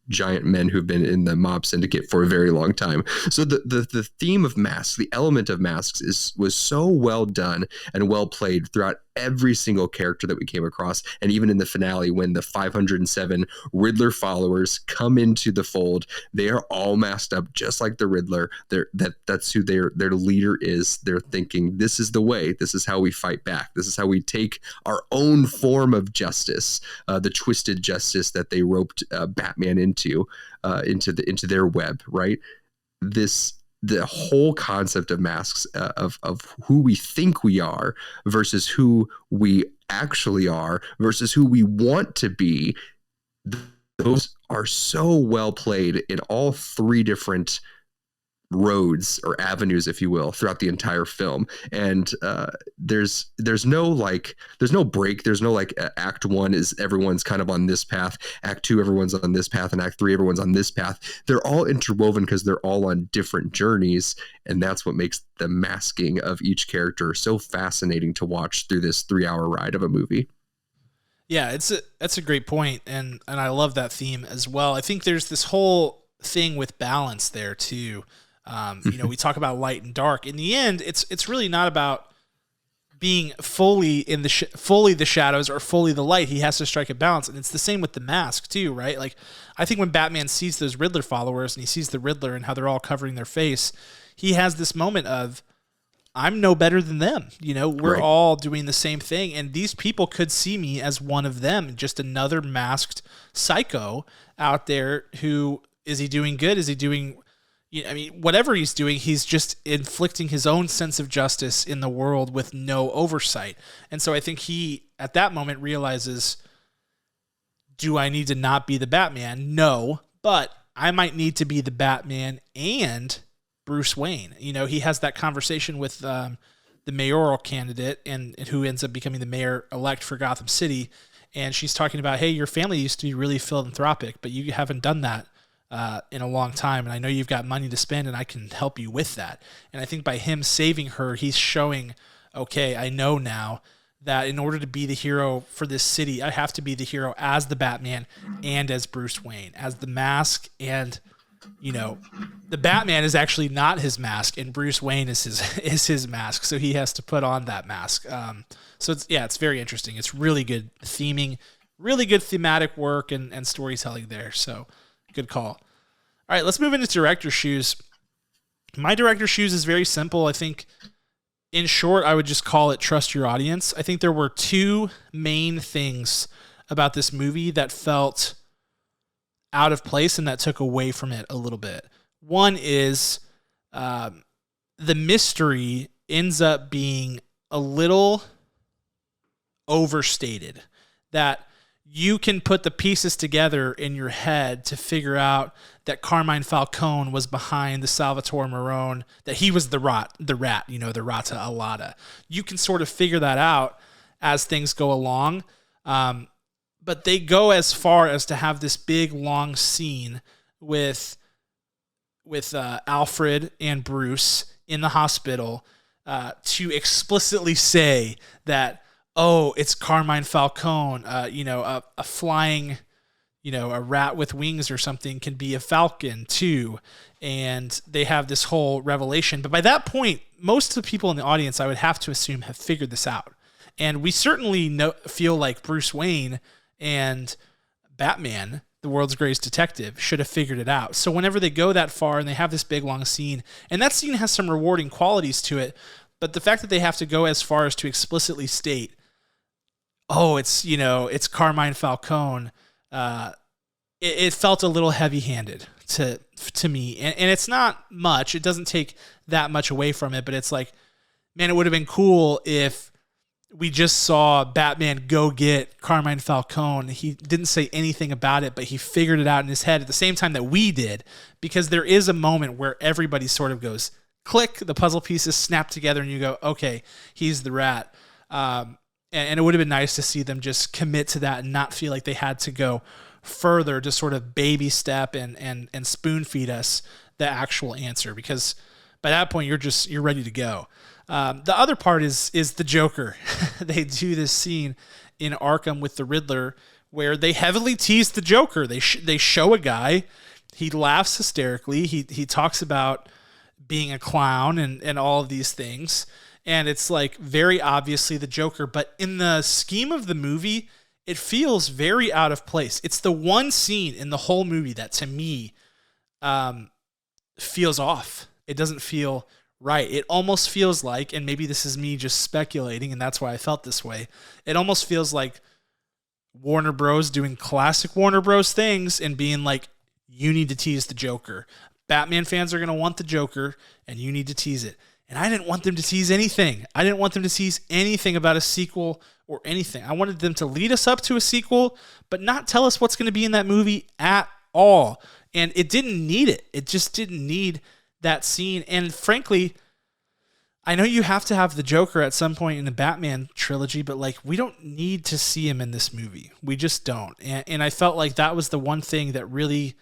men who've been in the mob syndicate for a very long time. So the theme of masks, the element of masks was so well done and well played throughout every single character that we came across. And even in the finale, when the 507 Riddler followers come into the fold, they are all masked up just like the Riddler. That's who their leader is. They're thinking, this is the way. This is how we fight back. This is how we take our own form of justice, the twisted justice that they roped Batman into their web, right? the whole concept of masks, of who we think we are versus who we actually are versus who we want to be. Those are so well played in all three different roads or avenues, if you will, throughout the entire film. And there's no break. There's no like act one is everyone's kind of on this path, act two everyone's on this path, and act three everyone's on this path. They're all interwoven because they're all on different journeys, and that's what makes the masking of each character so fascinating to watch through this 3-hour ride of a movie. Yeah, that's a great point, and I love that theme as well. I think there's this whole thing with balance there too. We talk about light and dark. In the end, it's really not about being fully in fully the shadows or fully the light. He has to strike a balance, and it's the same with the mask too, right? Like, I think when Batman sees those Riddler followers and he sees the Riddler and how they're all covering their face, he has this moment of, I'm no better than them. We're Right. all doing the same thing, and these people could see me as one of them, just another masked psycho out there. Who is he doing good? Is he doing? Whatever he's doing, he's just inflicting his own sense of justice in the world with no oversight. And so I think he, at that moment, realizes, do I need to not be the Batman? No, but I might need to be the Batman and Bruce Wayne. He has that conversation with the mayoral candidate and who ends up becoming the mayor-elect for Gotham City. And she's talking about, hey, your family used to be really philanthropic, but you haven't done that in a long time, and I know you've got money to spend, and I can help you with that. And I think by him saving her, he's showing, okay, I know now that in order to be the hero for this city, I have to be the hero as the Batman and as Bruce Wayne, as the mask. And the Batman is actually not his mask, and Bruce Wayne is his mask, so he has to put on that mask. So it's very interesting. It's really good theming, really good thematic work and storytelling there. So good call. All right, let's move into director's shoes. My director's shoes is very simple. I think, in short, I would just call it trust your audience. I think there were two main things about this movie that felt out of place and that took away from it a little bit. One is the mystery ends up being a little overstated, that you can put the pieces together in your head to figure out that Carmine Falcone was behind the Salvatore Marone, that he was the rat, the Rata Alada. You can sort of figure that out as things go along. But they go as far as to have this big, long scene with Alfred and Bruce in the hospital to explicitly say that, oh, it's Carmine Falcone, a flying, a rat with wings or something can be a falcon too. And they have this whole revelation. But by that point, most of the people in the audience, I would have to assume, have figured this out. And we certainly feel like Bruce Wayne and Batman, the world's greatest detective, should have figured it out. So whenever they go that far and they have this big, long scene, and that scene has some rewarding qualities to it, but the fact that they have to go as far as to explicitly state, oh, it's Carmine Falcone, it felt a little heavy-handed to me. And it's not much. It doesn't take that much away from it, but it's like, man, it would have been cool if we just saw Batman go get Carmine Falcone. He didn't say anything about it, but he figured it out in his head at the same time that we did, because there is a moment where everybody sort of goes, click, the puzzle pieces snap together, and you go, okay, he's the rat. And it would have been nice to see them just commit to that and not feel like they had to go further to sort of baby step and spoon feed us the actual answer, because by that point you're ready to go. The other part is the Joker. They do this scene in Arkham with the Riddler where they heavily tease the Joker. They show a guy, he laughs hysterically, he talks about being a clown and all of these things. And it's like very obviously the Joker, but in the scheme of the movie, it feels very out of place. It's the one scene in the whole movie that to me feels off. It doesn't feel right. It almost feels like, and maybe this is me just speculating, and that's why I felt this way, it almost feels like Warner Bros. Doing classic Warner Bros. Things and being like, you need to tease the Joker. Batman fans are going to want the Joker, and you need to tease it. And I didn't want them to tease anything. I didn't want them to tease anything about a sequel or anything. I wanted them to lead us up to a sequel, but not tell us what's going to be in that movie at all. And it didn't need it. It just didn't need that scene. And frankly, I know you have to have the Joker at some point in the Batman trilogy, but like, we don't need to see him in this movie. We just don't. And I felt like that was the one thing that really,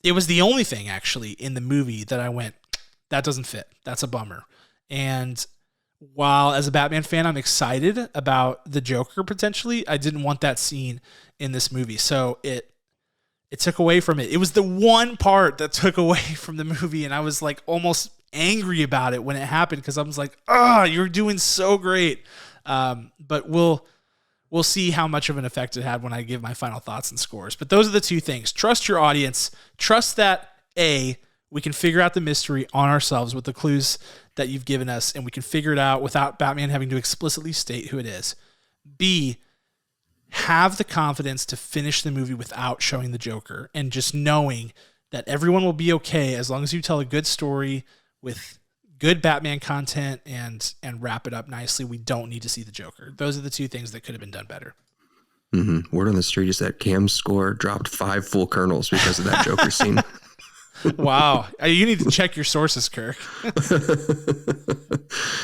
it was the only thing actually in the movie that I went, that doesn't fit. That's a bummer. And while as a Batman fan, I'm excited about the Joker potentially, I didn't want that scene in this movie. So it took away from it. It was the one part that took away from the movie. And I was like almost angry about it when it happened, because I was like, you're doing so great. But we'll see how much of an effect it had when I give my final thoughts and scores. But those are the two things. Trust your audience. Trust that we can figure out the mystery on ourselves with the clues that you've given us, and we can figure it out without Batman having to explicitly state who it is. B, have the confidence to finish the movie without showing the Joker, and just knowing that everyone will be okay as long as you tell a good story with good Batman content and wrap it up nicely. We don't need to see the Joker. Those are the two things that could have been done better. Mm-hmm. Word on the street is that Cam's score dropped 5 full kernels because of that Joker scene. Wow. You need to check your sources, Kirk.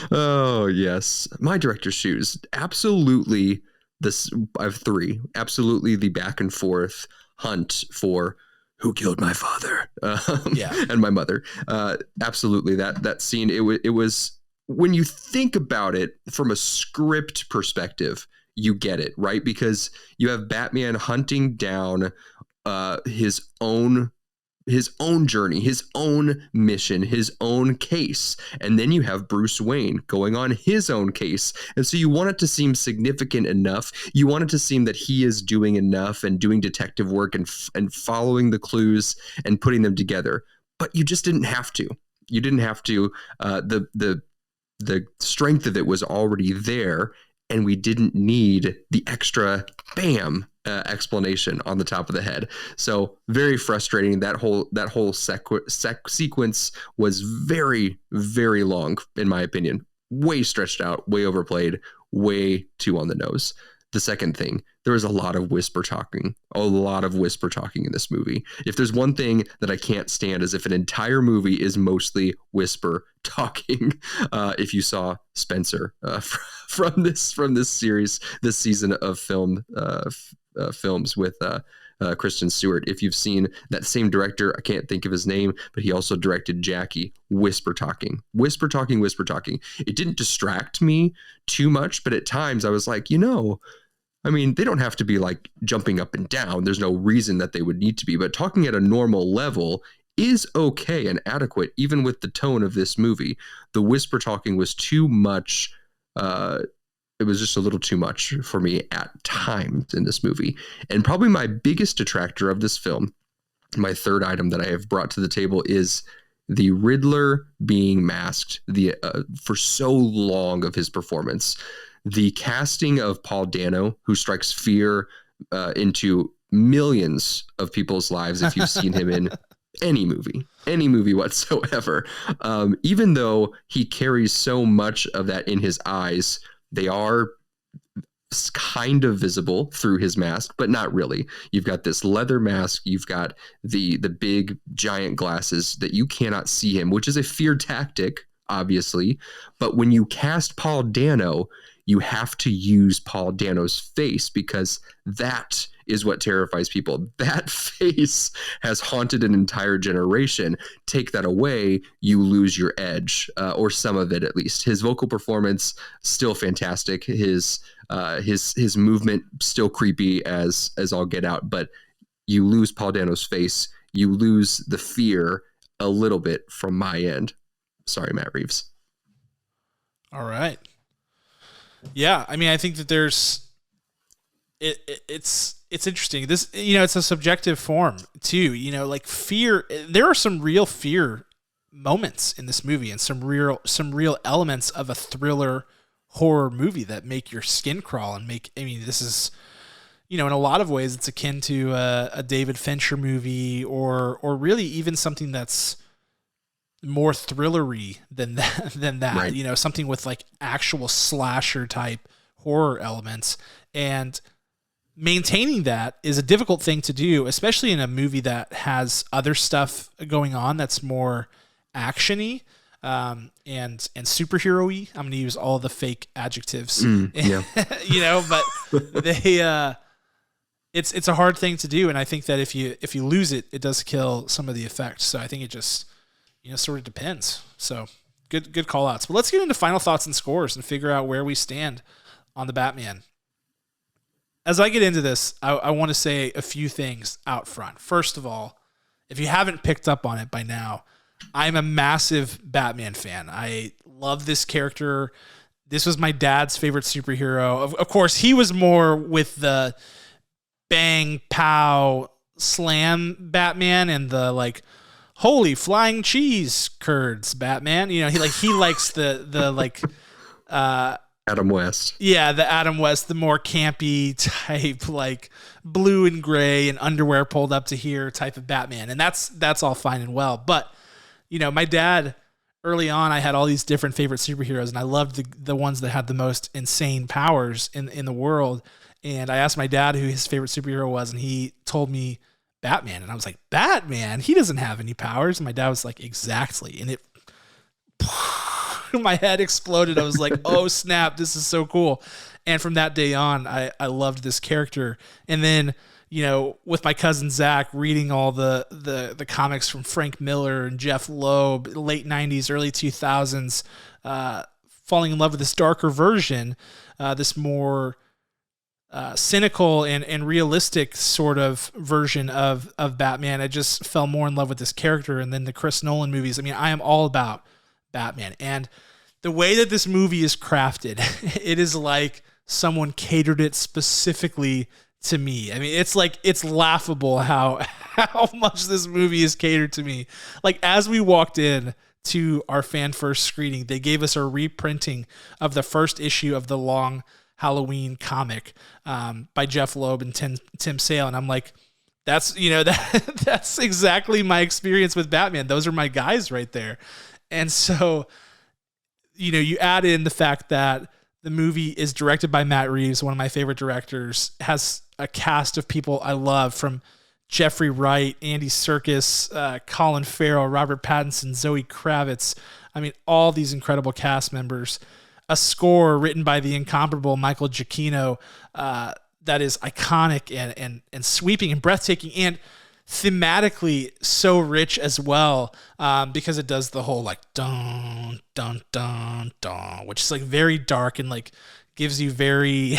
Oh, yes. My director's shoes. Absolutely. I have 3. Absolutely the back and forth hunt for who killed my father and my mother. Absolutely. That scene. It was, when you think about it from a script perspective, you get it, right? Because you have Batman hunting down his own journey, his own mission, his own case. And then you have Bruce Wayne going on his own case. And so you want it to seem significant enough. You want it to seem that he is doing enough and doing detective work and following the clues and putting them together. But you just didn't have to. You didn't have to. The strength of it was already there, and we didn't need the extra bam explanation on the top of the head. So very frustrating. That whole sequence was very, very long, in my opinion. Way stretched out, way overplayed, way too on the nose. The second thing, there was a lot of whisper talking in this movie. If there's one thing that I can't stand, is if an entire movie is mostly whisper talking. If you saw Spencer from this series, this season of films with Kristen Stewart. If you've seen that same director, I can't think of his name, but he also directed Jackie. Whisper talking. It didn't distract me too much, but at times I was like, I mean, they don't have to be like jumping up and down. There's no reason that they would need to be, but talking at a normal level is okay and adequate, even with the tone of this movie. The whisper talking was too much. It was just a little too much for me at times in this movie. And probably my biggest detractor of this film, my third item that I have brought to the table, is the Riddler being masked for so long of his performance. The casting of Paul Dano, who strikes fear into millions of people's lives if you've seen him in any movie whatsoever. Even though he carries so much of that in his eyes, they are kind of visible through his mask, but not really. You've got this leather mask. You've got the big giant glasses that you cannot see him, which is a fear tactic, obviously. But when you cast Paul Dano, you have to use Paul Dano's face, because that is what terrifies people. That face has haunted an entire generation. Take that away, you lose your edge, or some of it at least. His vocal performance, still fantastic. His movement, still creepy as all get out. But you lose Paul Dano's face. You lose the fear a little bit from my end. Sorry, Matt Reeves. All right. Yeah, I mean, I think that it's interesting. This, it's a subjective form too. Like fear. There are some real fear moments in this movie, and some real elements of a thriller horror movie that make your skin crawl and make. I mean, this is, in a lot of ways, it's akin to a David Fincher movie, or really even something that's more thrillery than that, Right. you know, something with like actual slasher type horror elements. And maintaining that is a difficult thing to do, especially in a movie that has other stuff going on that's more actiony, and superhero-y. I'm going to use all the fake adjectives, Yeah. you know, but it's a hard thing to do. And I think that if you lose it, it does kill some of the effects. So I think it just, you know, sort of depends. So good call outs, but let's get into final thoughts and scores and figure out where we stand on the Batman. As I get into this, I want to say a few things out front. First of all, if you haven't picked up on it by now, I'm a massive Batman fan. I love this character. This was my dad's favorite superhero. Of course, he was more with the bang, pow, slam Batman and the like, holy flying cheese curds Batman. You know, he likes the like, Adam West. Yeah, the Adam West, the more campy type, like blue and gray and underwear pulled up to here type of Batman. And that's all fine and well. But, you know, my dad, early on, I had all these different favorite superheroes, and I loved the ones that had the most insane powers in the world. And I asked my dad who his favorite superhero was, and he told me Batman. And I was like, Batman? He doesn't have any powers. And my dad was like, exactly. And it... my head exploded. I was like, oh snap, this is so cool. And from that day on, I loved this character. And then, you know, with my cousin Zach, reading all the comics from Frank Miller and Jeff Loeb, late 90s, early 2000s, falling in love with this darker version, this more cynical and realistic sort of version of Batman. I just fell more in love with this character. And then the Chris Nolan movies. I mean, I am all about Batman. And the way that this movie is crafted, it is like someone catered it specifically to me. I mean, it's laughable how much this movie is catered to me. Like, as we walked in to our fan first screening, they gave us a reprinting of the first issue of the Long Halloween comic by Jeff Loeb and Tim Sale. And I'm like, that's, you know, that's exactly my experience with Batman. Those are my guys right there. And so, you know, you add in the fact that the movie is directed by Matt Reeves, one of my favorite directors, has a cast of people I love, from Jeffrey Wright, Andy Serkis, Colin Farrell, Robert Pattinson, Zoe Kravitz. I mean, all these incredible cast members. A score written by the incomparable Michael Giacchino that is iconic and sweeping and breathtaking, and thematically so rich as well, because it does the whole like dun dun dun dun, which is like very dark and like gives you very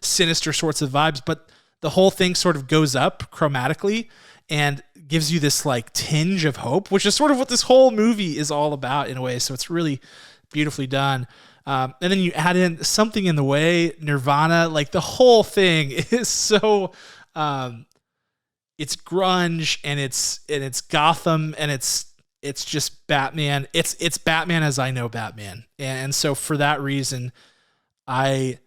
sinister sorts of vibes, but the whole thing sort of goes up chromatically and gives you this like tinge of hope, which is sort of what this whole movie is all about in a way. So it's really beautifully done. And then you add in Something in the Way, Nirvana, like the whole thing is so it's grunge and it's Gotham and it's just Batman. It's Batman as I know Batman. And so for that reason, I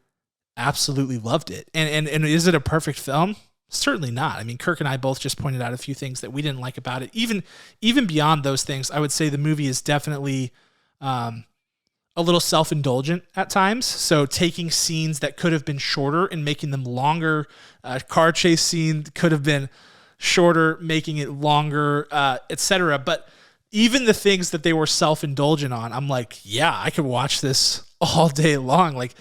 absolutely loved it. And is it a perfect film? Certainly not. I mean, Kirk and I both just pointed out a few things that we didn't like about it. Even beyond those things, I would say the movie is definitely a little self-indulgent at times. So taking scenes that could have been shorter and making them longer. A car chase scene could have been shorter, making it longer, etc. But even the things that they were self-indulgent on, I'm like, yeah, I could watch this all day long. Like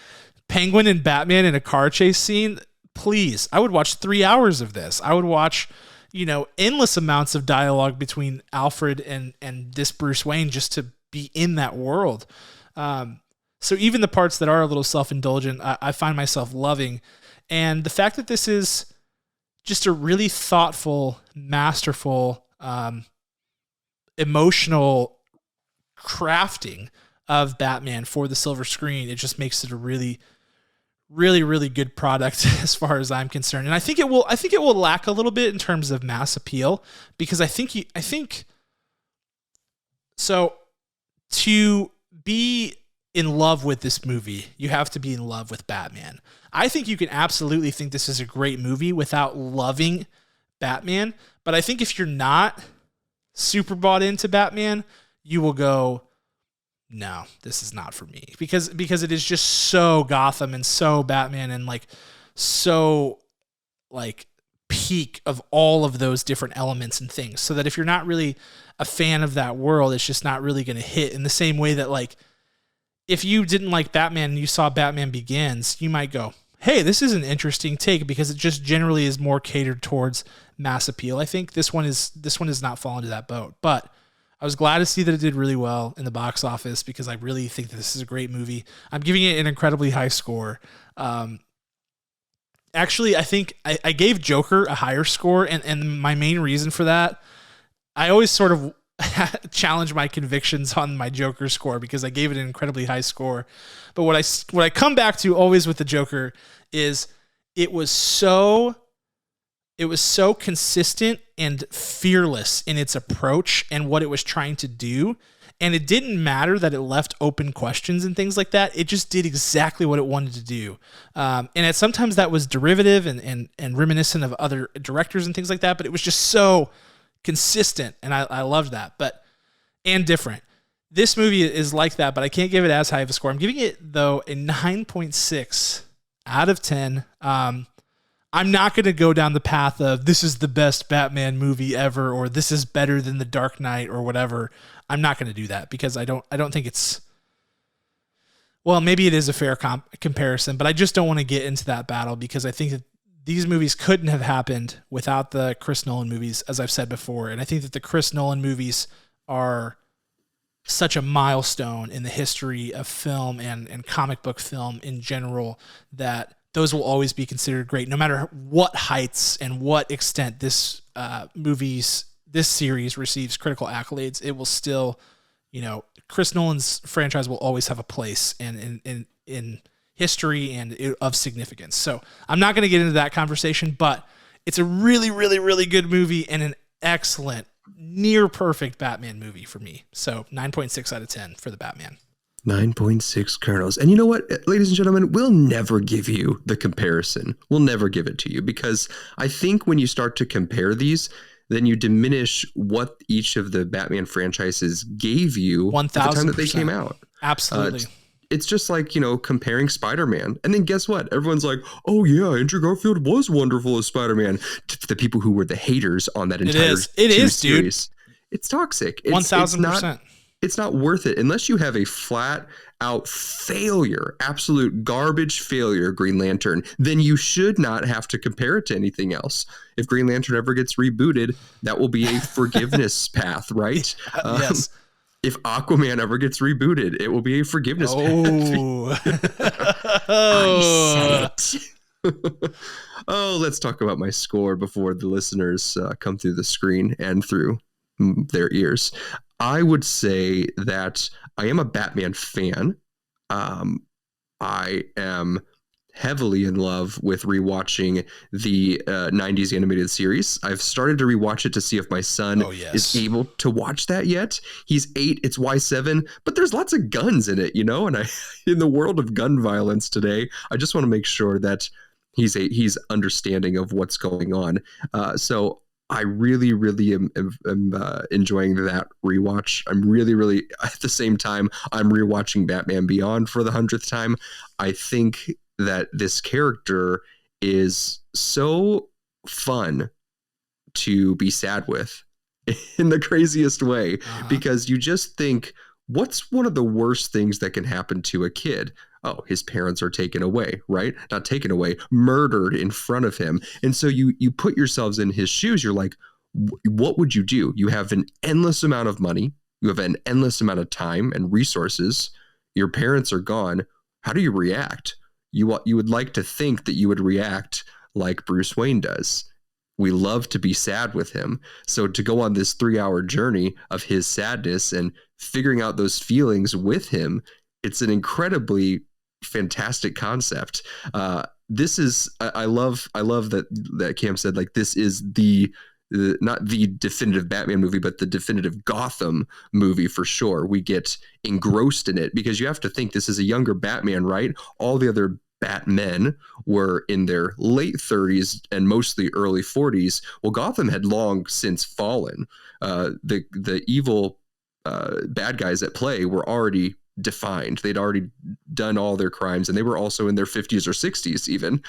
Penguin and Batman in a car chase scene, please. I would watch 3 hours of this. I would watch, you know, endless amounts of dialogue between Alfred and this Bruce Wayne just to be in that world. So even the parts that are a little self-indulgent, I find myself loving. And the fact that this is just a really thoughtful, masterful, emotional crafting of Batman for the silver screen, it just makes it a really, really, really good product as far as I'm concerned. And I think it will lack a little bit in terms of mass appeal, because I think so to be in love with this movie, you have to be in love with Batman. I think you can absolutely think this is a great movie without loving Batman. But I think if you're not super bought into Batman, you will go, no, this is not for me, because it is just so Gotham and so Batman and like so like peak of all of those different elements and things, so that if you're not really a fan of that world, it's just not really going to hit in the same way that, like, if you didn't like Batman and you saw Batman Begins, you might go, hey, this is an interesting take, because it just generally is more catered towards mass appeal. I think this one is not falling to that boat, but I was glad to see that it did really well in the box office, because I really think that this is a great movie. I'm giving it an incredibly high score. Actually, I think I gave Joker a higher score, and my main reason for that, I always sort of challenge my convictions on my Joker score, because I gave it an incredibly high score. But what I come back to always with the Joker is it was so consistent and fearless in its approach and what it was trying to do. And it didn't matter that it left open questions and things like that. It just did exactly what it wanted to do. And sometimes that was derivative and reminiscent of other directors and things like that, but it was just so consistent. And I loved that, and different. This movie is like that, but I can't give it as high of a score. I'm giving it, though, a 9.6 out of 10. I'm not going to go down the path of this is the best Batman movie ever, or this is better than The Dark Knight, or whatever. I'm not going to do that, because I don't think it's, well, maybe it is a fair comparison, but I just don't want to get into that battle, because I think that these movies couldn't have happened without the Chris Nolan movies, as I've said before. And I think that the Chris Nolan movies are such a milestone in the history of film and comic book film in general, that those will always be considered great, no matter what heights and what extent this series receives critical accolades. It will still, Chris Nolan's franchise will always have a place in history and of significance. So I'm not going to get into that conversation, but it's a really, really, really good movie and an excellent, near perfect Batman movie for me. So 9.6 out of 10 for the Batman. 9.6 kernels. And you know what, ladies and gentlemen, we'll never give you the comparison. We'll never give it to you, because I think when you start to compare these, then you diminish what each of the Batman franchises gave you 1,000%. At the time that they came out. Absolutely. It's just like, comparing Spider-Man. And then guess what? Everyone's like, oh yeah, Andrew Garfield was wonderful as Spider-Man. The people who were the haters on that entire series, dude. It's toxic. 1,000%. It's not worth it unless you have a flat out failure, absolute garbage failure, Green Lantern. Then you should not have to compare it to anything else. If Green Lantern ever gets rebooted, that will be a forgiveness path, right? Yes. If Aquaman ever gets rebooted, it will be a forgiveness path. I said it. Oh, let's talk about my score before the listeners come through the screen and through their ears. I would say that I am a Batman fan. I am heavily in love with rewatching the 90s animated series. I've started to rewatch it to see if my son is able to watch that yet. He's 8, it's Y7, but there's lots of guns in it, and in the world of gun violence today, I just want to make sure that he's understanding of what's going on. So I really, really am enjoying that rewatch. I'm really, really, at the same time, I'm rewatching Batman Beyond for the 100th time. I think that this character is so fun to be sad with in the craziest way, because you just think, what's one of the worst things that can happen to a kid? Oh, his parents are taken away, right? Not taken away, murdered in front of him. And so you put yourselves in his shoes. You're like, what would you do? You have an endless amount of money. You have an endless amount of time and resources. Your parents are gone. How do you react? You would like to think that you would react like Bruce Wayne does. We love to be sad with him. So to go on this 3-hour journey of his sadness and figuring out those feelings with him, it's an incredibly fantastic concept. This is, I love that Cam said, like, this is not the definitive Batman movie, but the definitive Gotham movie for sure. We get engrossed in it because you have to think this is a younger Batman, right? All the other Batmen were in their late 30s and mostly early 40s. Well, Gotham had long since fallen. The evil bad guys at play were already defined. They'd already done all their crimes, and they were also in their 50s or 60s even.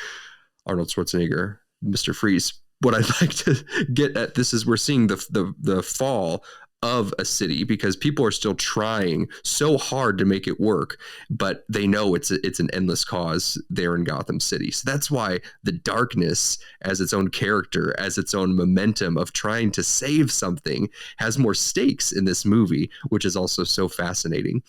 Arnold Schwarzenegger, Mr. Freeze. What I'd like to get at this is we're seeing the fall of a city because people are still trying so hard to make it work, but they know it's an endless cause there in Gotham City. So that's why the darkness as its own character, as its own momentum of trying to save something has more stakes in this movie, which is also so fascinating.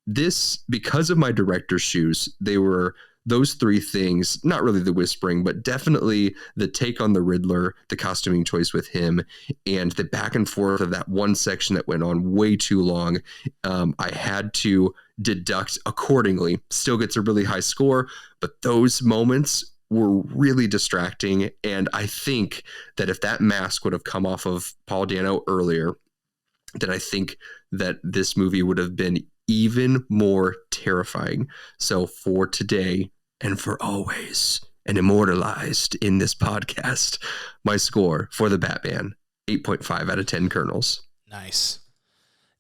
This, because of my director's shoes, they were those three things, not really the whispering, but definitely the take on the Riddler, the costuming choice with him, and the back and forth of that one section that went on way too long. I had to deduct accordingly. Still gets a really high score, but those moments were really distracting. And I think that if that mask would have come off of Paul Dano earlier, then I think that this movie would have been even more terrifying. So for today, and for always, and immortalized in this podcast, my score for the Batman, 8.5 out of 10 kernels. Nice.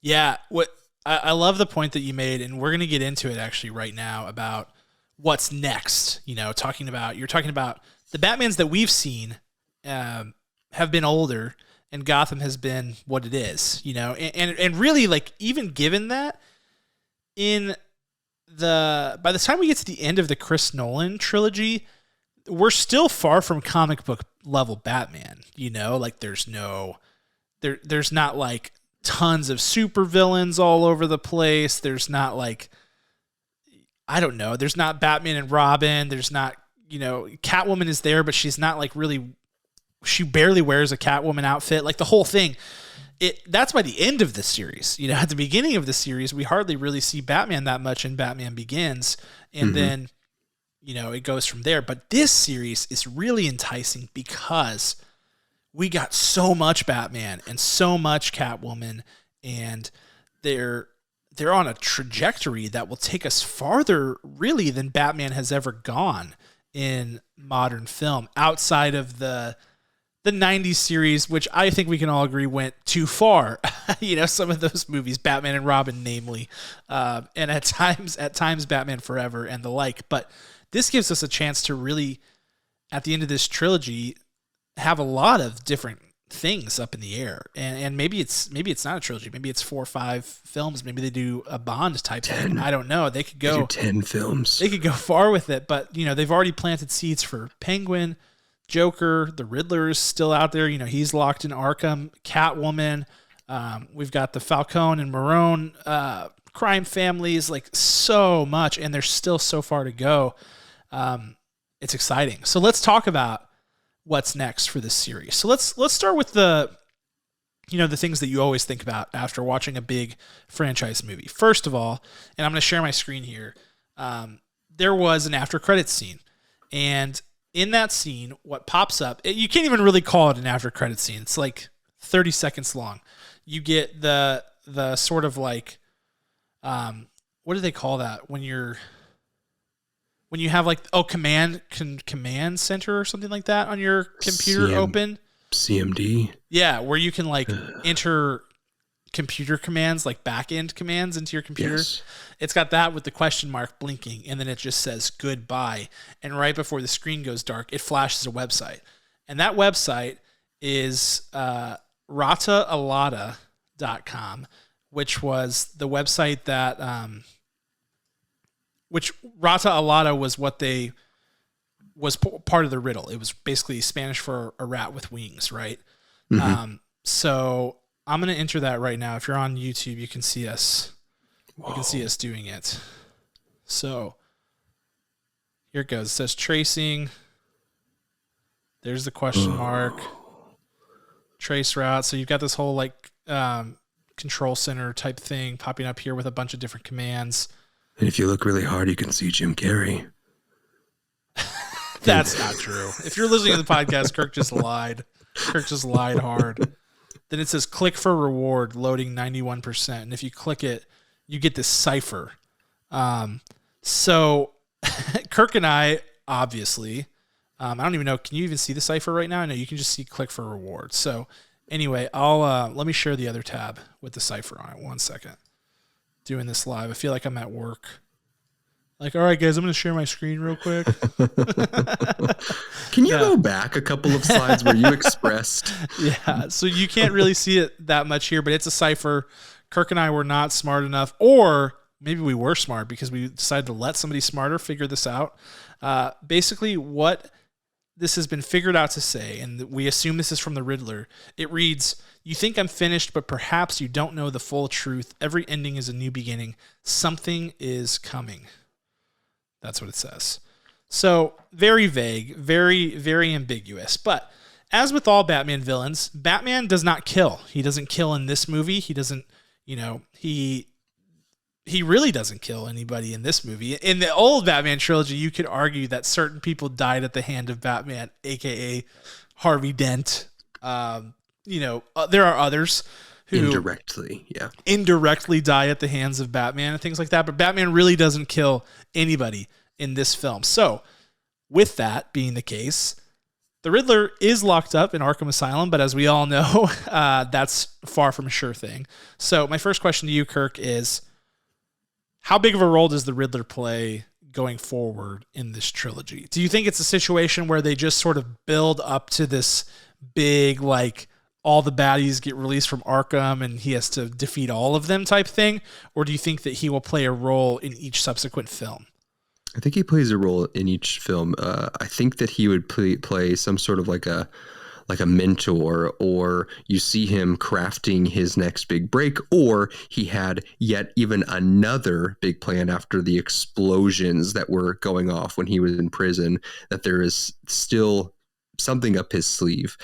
Yeah, what I love the point that you made, and we're going to get into it actually right now about what's next. You know, you're talking about the Batmans that we've seen have been older, and Gotham has been what it is. You know, and really, like, even given that, by the time we get to the end of the Chris Nolan trilogy, we're still far from comic book level Batman. You know, like there's not like tons of supervillains all over the place. There's not like, I don't know, there's not Batman and Robin. There's not, you know, Catwoman is there, but she's not like really, she barely wears a Catwoman outfit. Like the whole thing. That's by the end of the series. You know, at the beginning of the series, we hardly really see Batman that much in Batman Begins. And then, you know, it goes from there. But this series is really enticing because we got so much Batman and so much Catwoman, and they're on a trajectory that will take us farther, really, than Batman has ever gone in modern film, outside of the 90s series, which I think we can all agree went too far. You know, some of those movies, Batman and Robin, namely, and at times Batman Forever and the like. But this gives us a chance to really, at the end of this trilogy, have a lot of different things up in the air. And maybe it's not a trilogy. Maybe it's 4 or 5 films. Maybe they do a Bond type 10. thing. I don't know. They could go 10 films. They could go far with it, but you know, they've already planted seeds for Penguin, Joker, the Riddler is still out there. You know, he's locked in Arkham. Catwoman. We've got the Falcone and Marone crime families, like so much, and there's still so far to go. It's exciting. So let's talk about what's next for this series. So let's start with the things that you always think about after watching a big franchise movie. First of all, and I'm going to share my screen here. There was an after credits scene, and in that scene, what pops up, you can't even really call it an after credits scene. It's like 30 seconds long. You get the sort of like, what do they call that when you have like, command center or something like that on your computer open? CMD. Yeah, where you can like enter computer commands, like back-end commands into your computer. Yes. It's got that with the question mark blinking, and then it just says goodbye. And right before the screen goes dark, it flashes a website. And that website is rataalada.com, which was the website that which Rata Alada was part of the riddle. It was basically Spanish for a rat with wings, right? So I'm going to enter that right now. If you're on YouTube, you can see us. Whoa. You can see us doing it. So here it goes. It says tracing. There's the question mark. Trace route. So you've got this whole like control center type thing popping up here with a bunch of different commands. And if you look really hard, you can see Jim Carrey. That's not true. If you're listening to the podcast, Kirk just lied. Kirk just lied hard. Then it says click for reward, loading 91%. And if you click it, you get this cipher. So Kirk and I, obviously, I don't even know, can you even see the cipher right now? No, you can just see click for reward. So Anyway, I'll let me share the other tab with the cipher on it. 1 second. Doing this live. I feel like I'm at work. Like, all right, guys, I'm going to share my screen real quick. Can you go back a couple of slides where you expressed? Yeah, so you can't really see it that much here, but it's a cipher. Kirk and I were not smart enough, or maybe we were smart because we decided to let somebody smarter figure this out. Basically, what this has been figured out to say, and we assume this is from the Riddler, it reads, "You think I'm finished, but perhaps you don't know the full truth. Every ending is a new beginning. Something is coming." That's what it says. So very vague, very, very ambiguous. But as with all Batman villains, Batman does not kill. He doesn't kill in this movie. He doesn't, he really doesn't kill anybody in this movie. In the old Batman trilogy, you could argue that certain people died at the hand of Batman, aka Harvey Dent. There are others who indirectly die at the hands of Batman and things like that. But Batman really doesn't kill anybody in this film. So with that being the case, the Riddler is locked up in Arkham Asylum, but as we all know, that's far from a sure thing. So my first question to you, Kirk, is how big of a role does the Riddler play going forward in this trilogy? Do you think it's a situation where they just sort of build up to this big, like, all the baddies get released from Arkham and he has to defeat all of them type thing? Or do you think that he will play a role in each subsequent film? I think he plays a role in each film. I think that he would play some sort of like a mentor, or you see him crafting his next big break, or he had yet even another big plan after the explosions that were going off when he was in prison, that there is still something up his sleeve.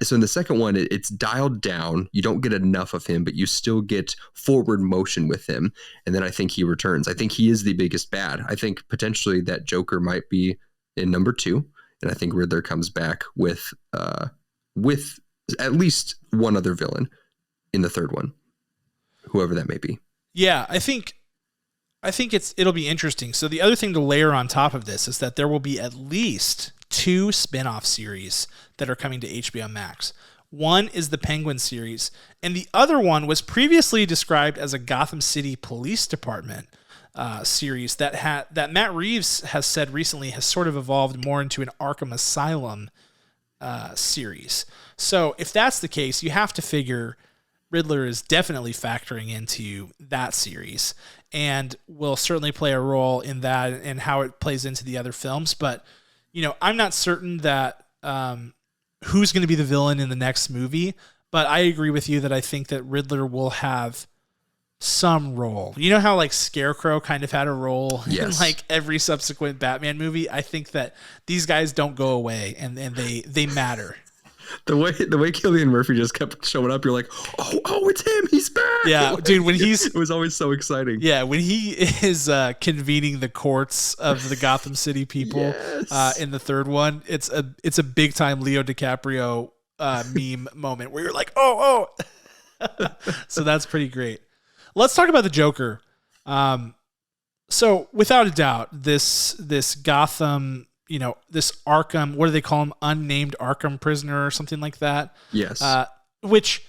So in the second one, it's dialed down. You don't get enough of him, but you still get forward motion with him. And then I think he returns. I think he is the biggest bad. I think potentially that Joker might be in number 2. And I think Riddler comes back with at least one other villain in the third one, whoever that may be. Yeah, I think it'll be interesting. So the other thing to layer on top of this is that there will be at least 2 spin-off series that are coming to HBO Max. One is the Penguin series, and the other one was previously described as a Gotham City Police Department series that Matt Reeves has said recently has sort of evolved more into an Arkham Asylum series. So if that's the case, you have to figure Riddler is definitely factoring into that series and will certainly play a role in that and how it plays into the other films. But I'm not certain that who's going to be the villain in the next movie, but I agree with you that I think that Riddler will have some role. You know how like Scarecrow kind of had a role in like every subsequent Batman movie? I think that these guys don't go away and they matter. The way Cillian Murphy just kept showing up, you're like, oh, it's him. He's back. Yeah, like, dude, it was always so exciting. Yeah, when he is convening the courts of the Gotham City people in the third one, it's a big time Leo DiCaprio meme moment where you're like, oh. So that's pretty great. Let's talk about the Joker. So without a doubt, this Gotham, this Arkham, what do they call him? Unnamed Arkham prisoner or something like that. Yes. Which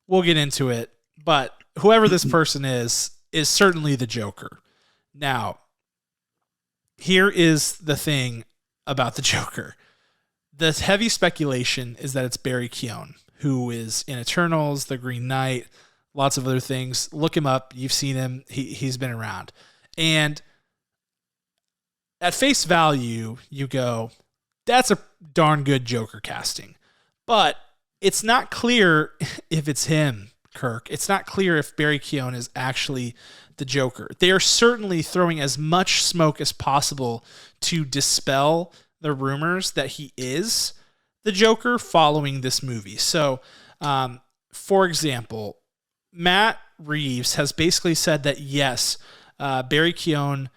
we'll get into it, but whoever this person is certainly the Joker. Now, here is the thing about the Joker. The heavy speculation is that it's Barry Keoghan, who is in Eternals, The Green Knight, lots of other things. Look him up. You've seen him. He's been around. And at face value, you go, that's a darn good Joker casting. But it's not clear if it's him, Kirk. It's not clear if Barry Keoghan is actually the Joker. They are certainly throwing as much smoke as possible to dispel the rumors that he is the Joker following this movie. So, for example, Matt Reeves has basically said that, yes, Barry Keoghan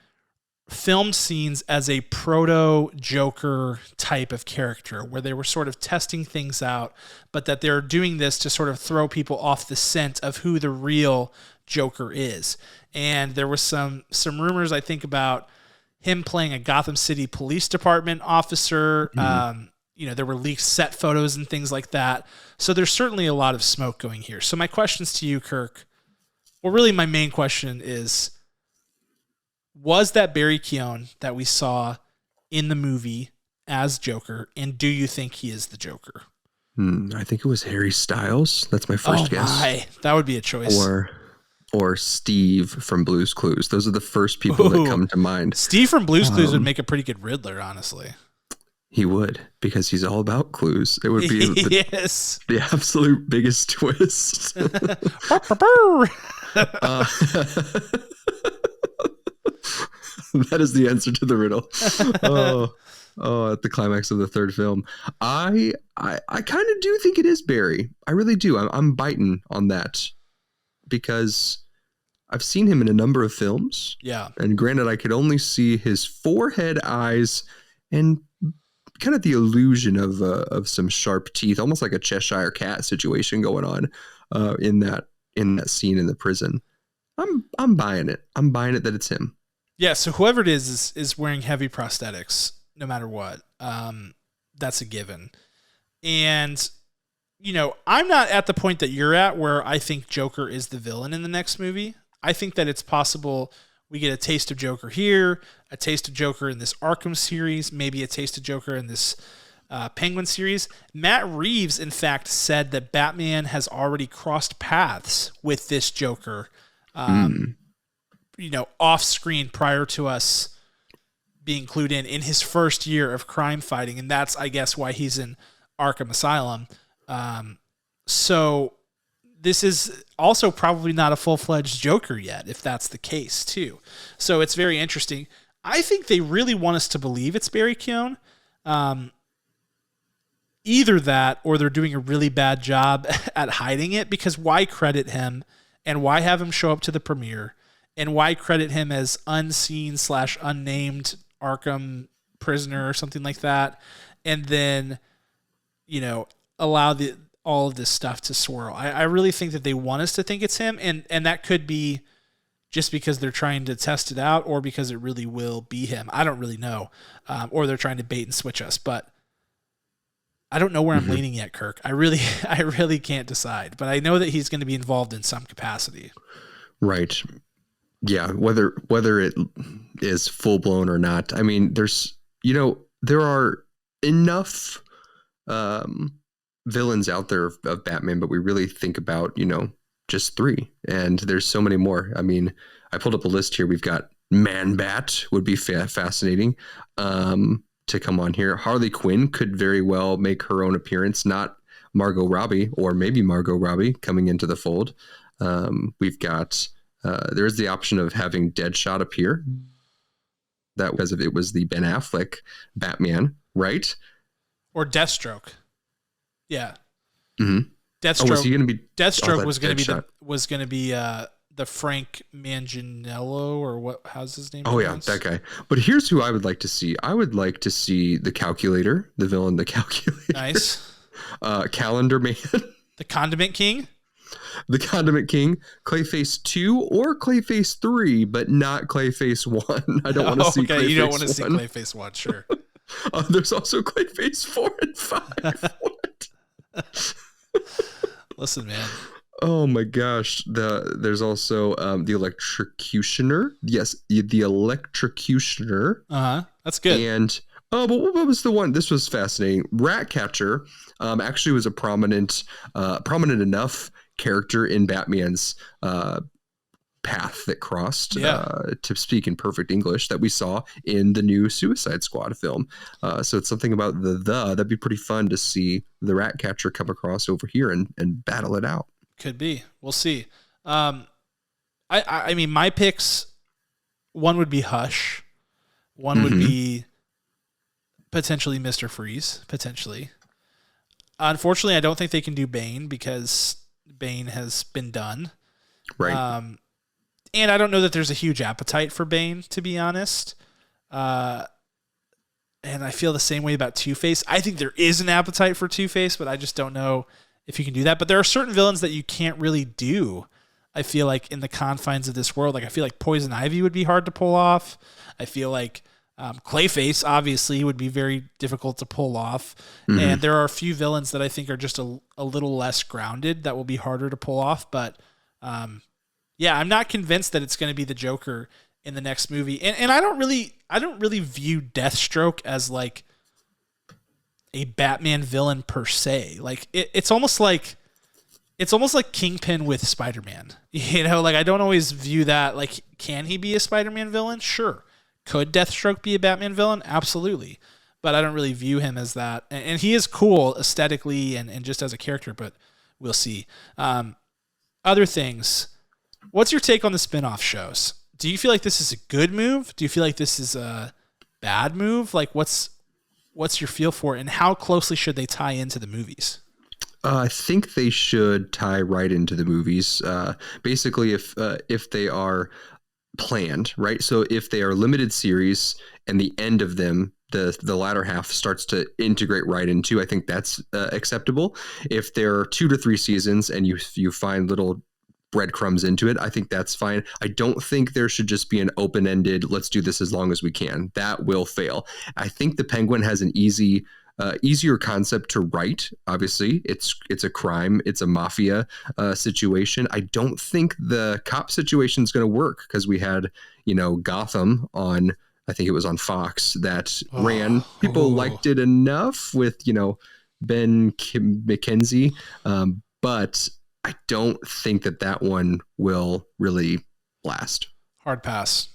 filmed scenes as a proto-Joker type of character where they were sort of testing things out, but that they're doing this to sort of throw people off the scent of who the real Joker is. And there was some rumors, I think, about him playing a Gotham City Police Department officer, there were leaked set photos and things like that. So there's certainly a lot of smoke going here. So my questions to you, Kirk, well, really my main question is, was that Barry Keoghan that we saw in the movie as Joker, and do you think he is the Joker? I think it was Harry Styles. That's my first guess. That would be a choice. Or Steve from Blue's Clues. Those are the first people that come to mind. Steve from Blue's Clues would make a pretty good Riddler, honestly. He would, because he's all about clues. It would be the absolute biggest twist. That is the answer to the riddle. At the climax of the third film. I kind of do think it is Barry. I really do. I'm biting on that because I've seen him in a number of films. Yeah. And granted, I could only see his forehead, eyes, and kind of the illusion of some sharp teeth, almost like a Cheshire cat situation going on in that scene in the prison. I'm buying it. I'm buying it that it's him. Yeah, so whoever it is wearing heavy prosthetics, no matter what. That's a given. And, I'm not at the point that you're at where I think Joker is the villain in the next movie. I think that it's possible we get a taste of Joker here, a taste of Joker in this Arkham series, maybe a taste of Joker in this Penguin series. Matt Reeves, in fact, said that Batman has already crossed paths with this Joker, off screen prior to us being clued in his first year of crime fighting. And that's, I guess, why he's in Arkham Asylum. So this is also probably not a full-fledged Joker yet, if that's the case too. So it's very interesting. I think they really want us to believe it's Barry Keoghan. Either that or they're doing a really bad job at hiding it, because why credit him and why have him show up to the premiere and why credit him as unseen/unnamed Arkham prisoner or something like that, and then allow all of this stuff to swirl. I really think that they want us to think it's him, and that could be just because they're trying to test it out, or because it really will be him. I don't really know, or they're trying to bait and switch us, but I don't know where I'm leaning yet, Kirk. I really can't decide, but I know that he's going to be involved in some capacity. Right. Yeah, whether it is full blown or not. I mean, there are enough villains out there of Batman, but we really think about, just 3, and there's so many more. I mean, I pulled up a list here. We've got Man-Bat would be fascinating to come on here. Harley Quinn could very well make her own appearance, not Margot Robbie, or maybe Margot Robbie coming into the fold. We've got there is the option of having Deadshot appear. That was if it was the Ben Affleck Batman, right? Or Deathstroke. Yeah. Mm-hmm. Deathstroke. Was he going to be? Deathstroke was going to be the Frank Manganiello, or what? How's his name? Oh yeah, that guy. But here's who I would like to see. I would like to see the Calculator, the villain, the Calculator. Nice. Calendar Man. The Condiment King. The Condiment King, Clayface 2 or Clayface 3, but not Clayface 1. I don't want to see Clayface 1. You don't want to see Clayface 1, sure. There's also Clayface 4 and 5. What? Listen, man. Oh my gosh. There's also the Electrocutioner. Yes, the Electrocutioner. That's good. And but what was the one? This was fascinating. Ratcatcher actually was a prominent enough character in Batman's path that crossed, to speak in perfect English, that we saw in the new Suicide Squad film. So it's something about that'd be pretty fun to see the Ratcatcher come across over here and battle it out. Could be. We'll see. I mean, my picks, one would be Hush. One would be potentially Mr. Freeze, potentially. Unfortunately, I don't think they can do Bane because Bane has been done. Right. And I don't know that there's a huge appetite for Bane, to be honest. And I feel the same way about Two-Face. I think there is an appetite for Two-Face, but I just don't know if you can do that. But there are certain villains that you can't really do, I feel like, in the confines of this world. Like, I feel like Poison Ivy would be hard to pull off. I feel like Clayface obviously would be very difficult to pull off, and there are a few villains that I think are just a little less grounded that will be harder to pull off. But yeah, I'm not convinced that it's going to be the Joker in the next movie, and I don't really view Deathstroke as like a Batman villain per se. Like it's almost like Kingpin with Spider-Man. You know, like I don't always view that like, can he be a Spider-Man villain? Sure. Could Deathstroke be a Batman villain? Absolutely. But I don't really view him as that. And he is cool aesthetically and just as a character, but we'll see. Other things. What's your take on the spin-off shows? Do you feel like this is a good move? Do you feel like this is a bad move? Like what's your feel for it, and how closely should they tie into the movies? I think they should tie right into the movies. Basically, if they are planned, right? So if they are limited series and the end of them, the latter half starts to integrate right into, I think that's acceptable. If there are 2 to 3 seasons and you find little breadcrumbs into it, I think that's fine. I don't think there should just be an open-ended, let's do this as long as we can. That will fail. I think the Penguin has an easier concept to write. Obviously, it's a crime, it's a mafia situation. I don't think the cop situation is going to work because we had, Gotham on, I think it was on Fox, that ran. People liked it enough with, Ben McKenzie, but I don't think that one will really last. Hard pass.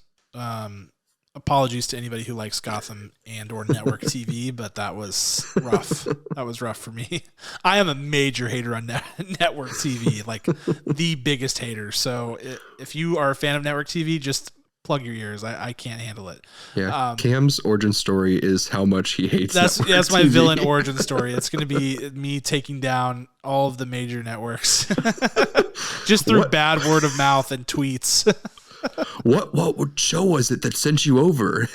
Apologies to anybody who likes Gotham and or network TV, but that was rough. That was rough for me. I am a major hater on network TV, like the biggest hater. So if you are a fan of network TV, just plug your ears. I can't handle it. Yeah. Cam's origin story is how much he hates. That's my TV. Villain origin story. It's going to be me taking down all of the major networks just through bad word of mouth and tweets. What show was it that sent you over?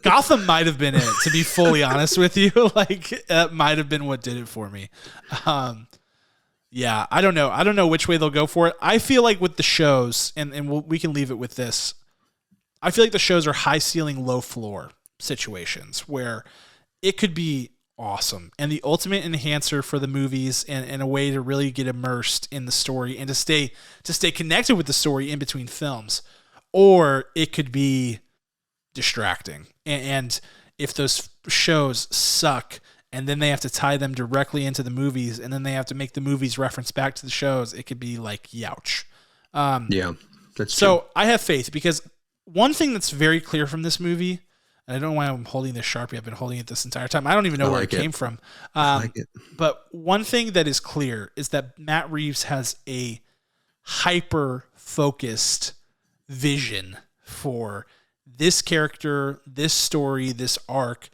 Gotham might have been it, to be fully honest with you. Like, that might have been what did it for me. Yeah, I don't know. I don't know which way they'll go for it. I feel like with the shows, and we can leave it with this, I feel like the shows are high ceiling, low floor situations where it could be awesome and the ultimate enhancer for the movies and a way to really get immersed in the story and to stay connected with the story in between films, or it could be distracting. And if those shows suck and then they have to tie them directly into the movies and then they have to make the movies reference back to the shows, it could be like youch. Yeah, that's so true. I have faith because one thing that's very clear from this movie, and I don't know why I'm holding this Sharpie. I've been holding it this entire time. I don't even know where it came from. I like it. But one thing that is clear is that Matt Reeves has a hyper-focused vision for this character, this story, this arc.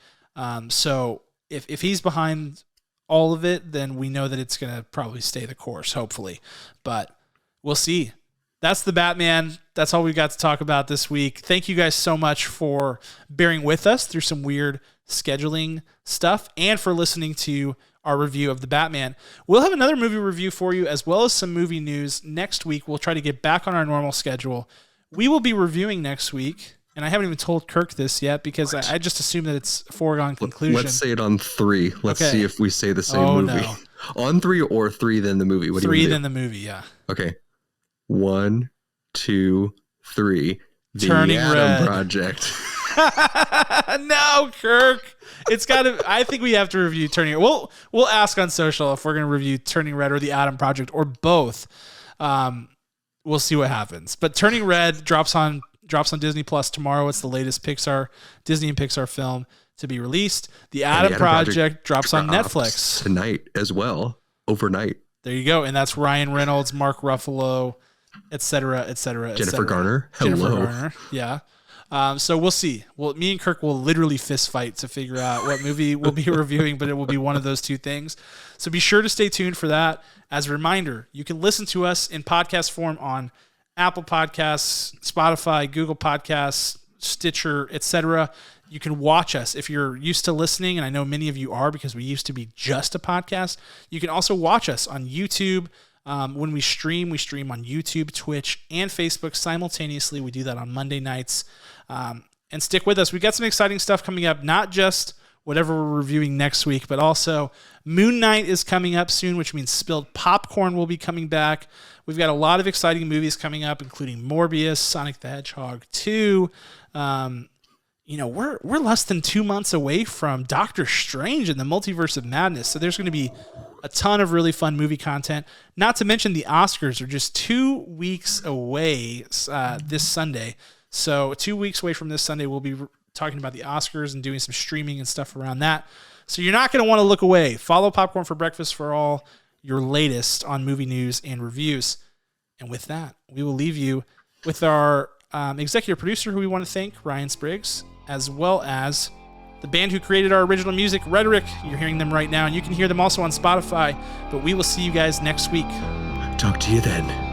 So if he's behind all of it, then we know that it's going to probably stay the course, hopefully. But we'll see. That's the Batman. That's all we've got to talk about this week. Thank you guys so much for bearing with us through some weird scheduling stuff and for listening to our review of the Batman. We'll have another movie review for you as well as some movie news next week. We'll try to get back on our normal schedule. We will be reviewing next week, and I haven't even told Kirk this yet because I just assume that it's a foregone conclusion. Let's say it on 3. Let's see if we say the same movie. No. On 3 or 3 then the movie? What 3 do you then the movie, yeah. Okay. 1, 2, 3. The Turning Adam Red. Project. No, Kirk. It's got to. I think we have to review Turning. We'll ask on social if we're going to review Turning Red or the Adam Project or both. We'll see what happens. But Turning Red drops on Disney Plus tomorrow. It's the latest Disney and Pixar film to be released. The Adam Project drops on Netflix tonight as well. Overnight. There you go. And that's Ryan Reynolds, Mark Ruffalo, et cetera, et cetera, et Jennifer cetera. Garner. Jennifer Hello. Garner. Yeah. So we'll see. Well, me and Kirk will literally fist fight to figure out what movie we'll be reviewing, but it will be one of those two things. So be sure to stay tuned for that. As a reminder, you can listen to us in podcast form on Apple Podcasts, Spotify, Google Podcasts, Stitcher, etc. You can watch us if you're used to listening, and I know many of you are because we used to be just a podcast. You can also watch us on YouTube. When we stream on YouTube, Twitch, and Facebook simultaneously. We do that on Monday nights. and stick with us. We've got some exciting stuff coming up, not just whatever we're reviewing next week, but also Moon Knight is coming up soon, which means Spilled Popcorn will be coming back. We've got a lot of exciting movies coming up, including Morbius, Sonic the Hedgehog 2. We're less than 2 months away from Doctor Strange and the Multiverse of Madness, so there's going to be a ton of really fun movie content. Not to mention the Oscars are just 2 weeks away this Sunday. So 2 weeks away from this Sunday, we'll be talking about the Oscars and doing some streaming and stuff around that. So you're not going to want to look away. Follow Popcorn for Breakfast for all your latest on movie news and reviews. And with that, we will leave you with our executive producer, who we want to thank, Ryan Spriggs, as well as the band who created our original music, Rhetoric. You're hearing them right now, and you can hear them also on Spotify. But we will see you guys next week. Talk to you then.